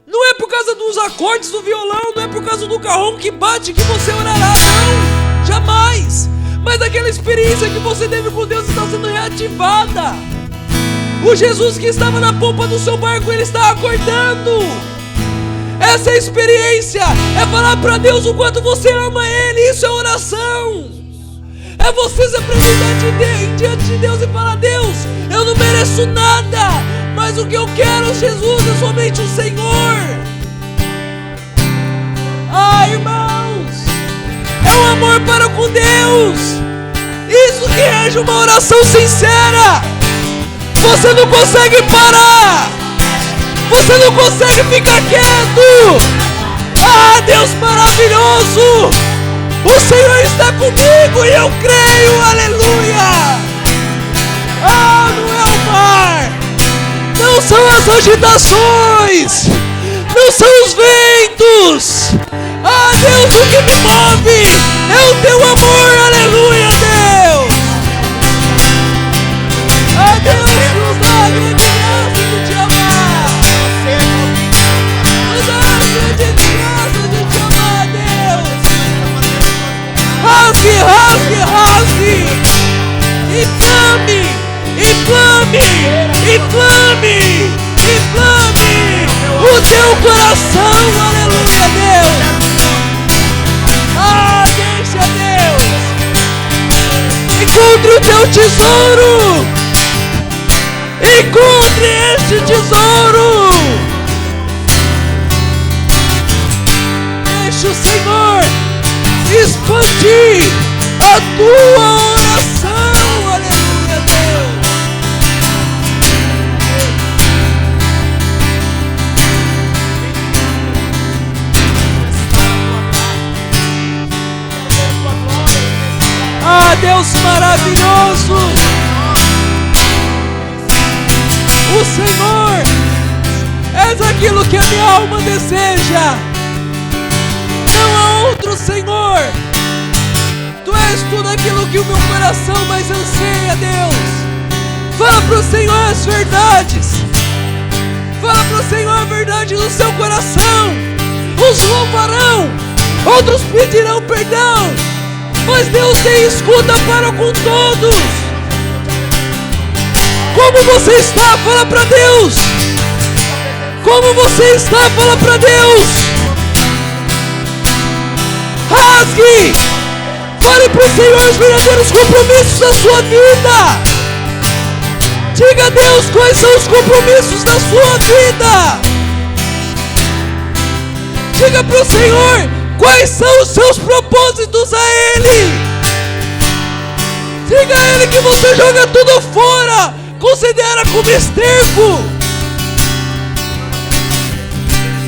[SPEAKER 3] Não é por causa dos acordes do violão, não é por causa do carrão que bate que você orará, não, jamais. Mas aquela experiência que você teve com Deus está sendo reativada. O Jesus que estava na polpa do seu barco, ele está acordando. Essa experiência é falar para Deus o quanto você ama Ele. Isso é oração. É você se apresentar diante de Deus e falar: Deus, eu não mereço nada, mas o que eu quero, Jesus, é somente o Senhor. Irmãos, é um amor para com Deus. Isso que rege uma oração sincera. Você não consegue parar. Você não consegue ficar quieto. Deus maravilhoso. O Senhor está comigo e eu creio. Aleluia. Não é o mar, não são as agitações, não são os ventos. Deus, o que me move é o teu amor. Aleluia, Deus. Deus, nos dá a grande graça de te amar. Nos dá a grande graça de te amar, Deus. Rasgue. Inflame o teu coração. Aleluia, Deus. Deixa, Deus. Encontre o teu tesouro. Encontre este tesouro. Deixa o Senhor expor tua oração. Aleluia, Deus. Ah, Deus maravilhoso. O Senhor és aquilo que a minha alma deseja. Não há outro Senhor. Tu és tudo aquilo que o meu coração mais anseia, Deus. Fala pro Senhor as verdades. Fala pro Senhor a verdade do seu coração. Uns louvarão, outros pedirão perdão, mas Deus tem escuta para com todos. Como você está? Fala para Deus. Como você está? Fala para Deus. Rasgue. Fale para o Senhor os verdadeiros compromissos da sua vida. Diga a Deus quais são os compromissos da sua vida. Diga para o Senhor quais são os seus propósitos a Ele. Diga a Ele que você joga tudo fora, considera como esterco.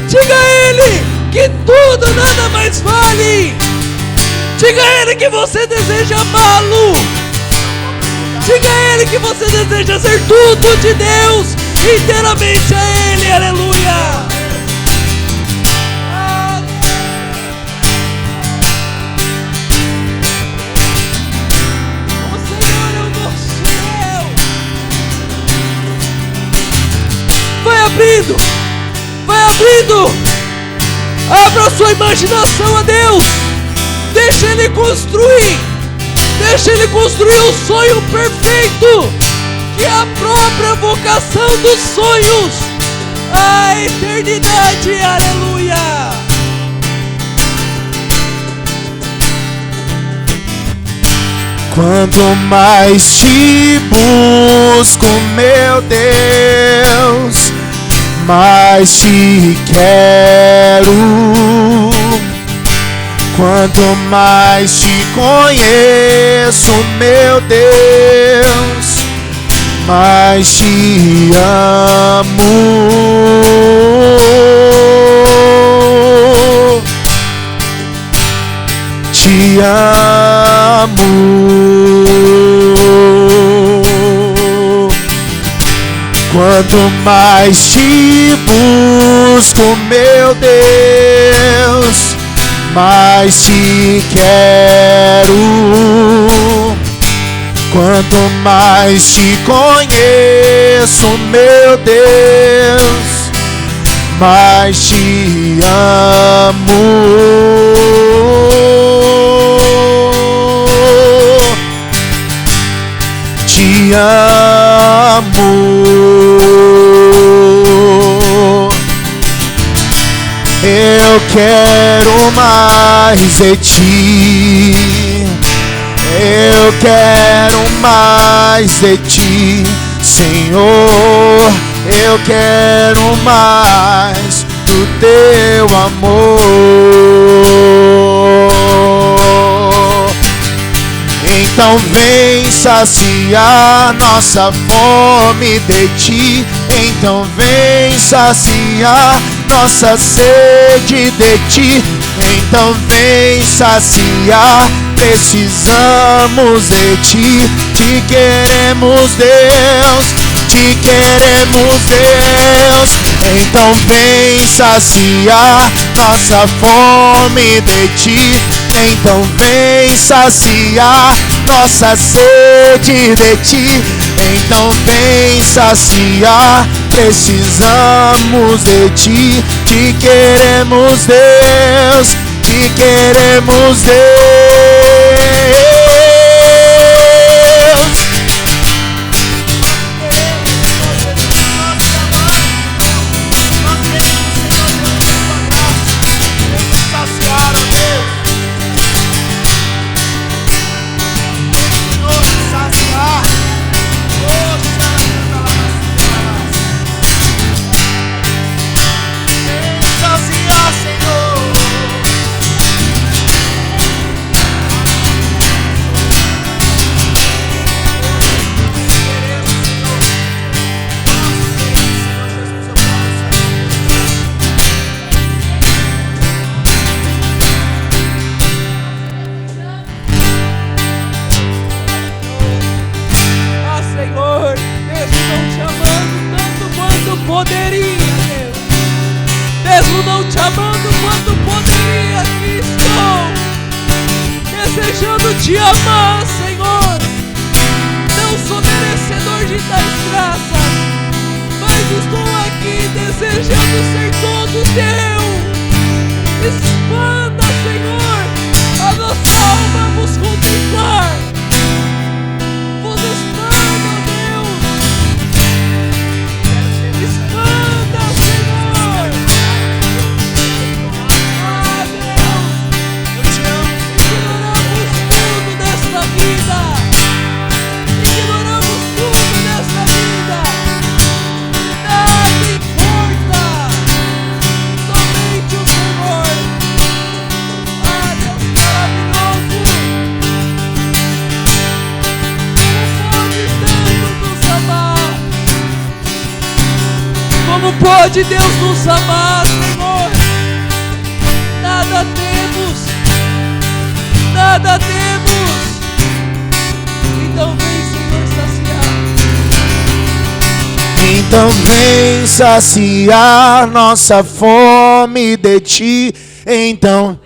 [SPEAKER 3] Diga a Ele que tudo, nada mais vale. Diga a Ele que você deseja amá-lo. Diga a Ele que você deseja ser tudo de Deus, inteiramente a Ele. Aleluia. Vai abrindo, abra a sua imaginação a Deus, deixa Ele construir o sonho perfeito, que é a própria vocação dos sonhos, a eternidade. Aleluia.
[SPEAKER 4] Quanto mais te busco, meu Deus, mais te quero. Quanto mais te conheço, meu Deus, mais te amo. Te amo. Quanto mais te busco, meu Deus, mais te quero. Quanto mais te conheço, meu Deus, mais te amo. Te amo. Eu quero mais de ti. Eu quero mais de ti, Senhor. Eu quero mais do teu amor. Então vem saciar nossa fome de ti. Então vem saciar nossa sede de ti. Então vem saciar, precisamos de ti. Te queremos, Deus, te queremos, Deus. Então vem saciar nossa fome de ti. Então vem saciar nossa sede de ti. Então vem saciar, precisamos de ti. Te queremos, Deus, te queremos, Deus.
[SPEAKER 3] te amando quanto poderia. Aqui estou, desejando te amar, Senhor. Não sou merecedor de tais graças, mas estou aqui desejando ser todo teu. Expanda, Senhor, a nossa alma vos contemplar. Vos expanda, Deus. Expanda, Senhor. Ah, Deus, eu te amo. Ignoramos tudo desta vida. Ignoramos tudo desta vida. Nada importa. Somente o Senhor. Ah, Deus maravilhoso. Como pode Deus nos amar, Senhor? Nada temos, nada temos. Então vem, Senhor, saciar.
[SPEAKER 4] Então vem saciar nossa fome de ti. Então,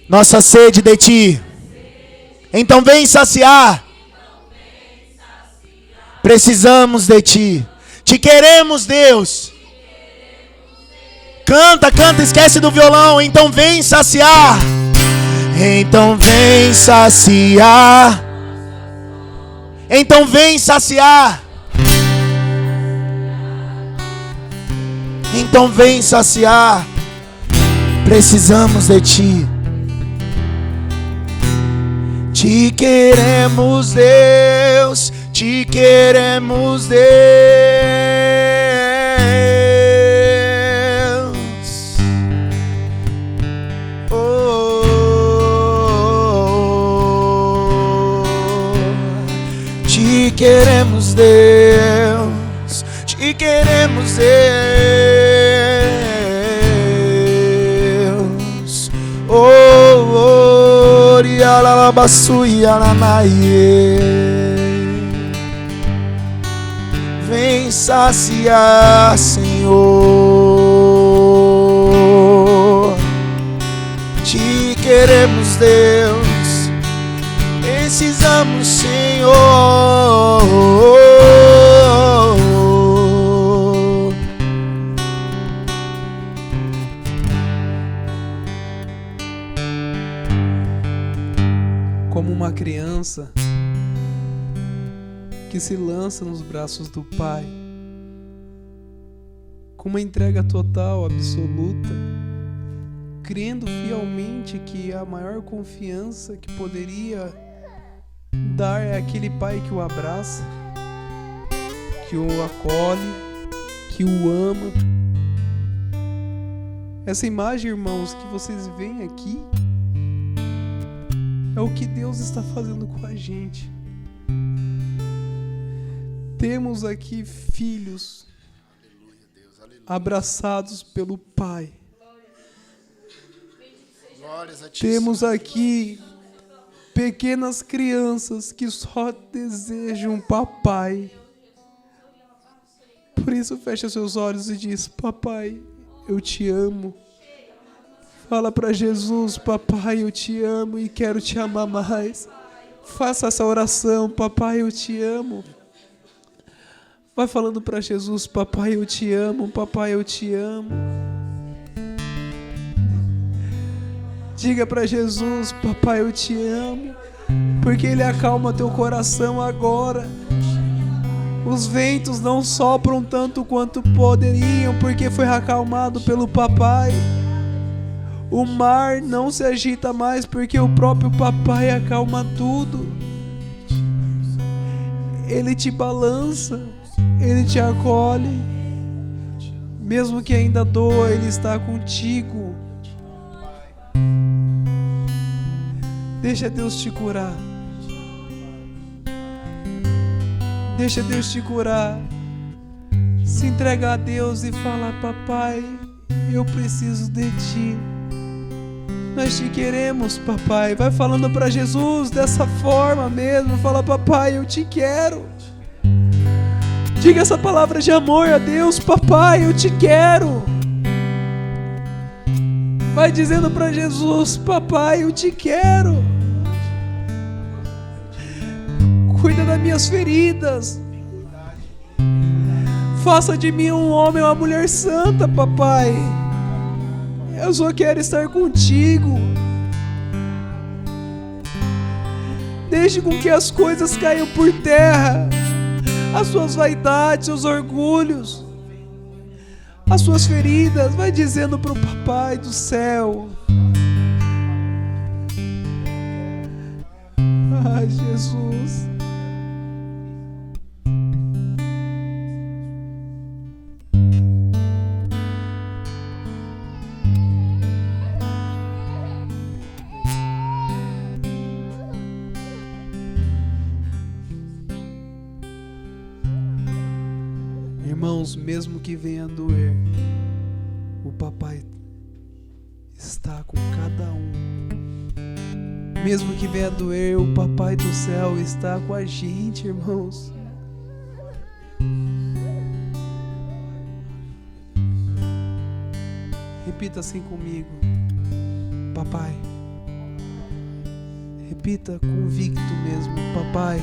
[SPEAKER 4] nossa sede de ti. Então vem saciar. Precisamos de ti. Te queremos, Deus. Canta, canta, esquece do violão. Então vem saciar. Então vem saciar. Então vem saciar. Então vem saciar. Precisamos de ti. Te queremos, Deus. Te queremos, Deus. Te queremos, Deus. Te queremos, Deus. Oh, rialalabaçu ialanaie. Vem saciar, Senhor. Te queremos, Deus. Precisamos, Senhor.
[SPEAKER 3] Como uma criança que se lança nos braços do Pai, com uma entrega total, absoluta, crendo fielmente que a maior confiança que poderia dar é aquele Pai que o abraça, que o acolhe, que o ama. Essa imagem, irmãos, que vocês veem aqui é o que Deus está fazendo com a gente. Temos aqui filhos abraçados pelo Pai. Temos aqui pequenas crianças que só desejam papai. Por isso fecha seus olhos e diz: papai, eu te amo. Fala para Jesus: papai, eu te amo e quero te amar mais. Faça essa oração: papai, eu te amo. Vai falando para Jesus: papai, eu te amo, papai, eu te amo. Diga para Jesus: papai, eu te amo, porque Ele acalma teu coração agora. Os ventos não sopram tanto quanto poderiam, porque foi acalmado pelo papai. O mar não se agita mais, porque o próprio papai acalma tudo. Ele te balança, Ele te acolhe. Mesmo que ainda doa, Ele está contigo. Deixa Deus te curar. Deixa Deus te curar. Se entrega a Deus e fala: papai, eu preciso de ti. Nós te queremos, papai. Vai falando para Jesus dessa forma mesmo. Fala: papai, eu te quero. Diga essa palavra de amor a Deus: papai, eu te quero. Vai dizendo para Jesus: papai, eu te quero. Cuida das minhas feridas. Faça de mim um homem ou uma mulher santa, papai. Eu só quero estar contigo. Deixe com que as coisas caiam por terra. As suas vaidades, seus orgulhos, as suas feridas. Vai dizendo para o papai do céu: ai, Jesus. Irmãos, mesmo que venha doer, o papai está com cada um. Mesmo que venha doer, o papai do céu está com a gente, irmãos. Repita assim comigo: papai. Repita convicto mesmo: papai,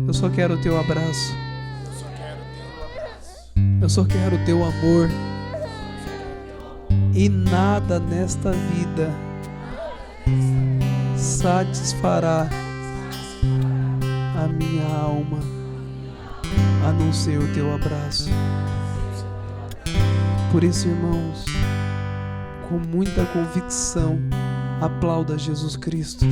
[SPEAKER 3] eu só quero o teu abraço. Eu só quero o teu amor. E nada nesta vida satisfará a minha alma a não ser o teu abraço. Por isso, irmãos, com muita convicção, aplauda Jesus Cristo.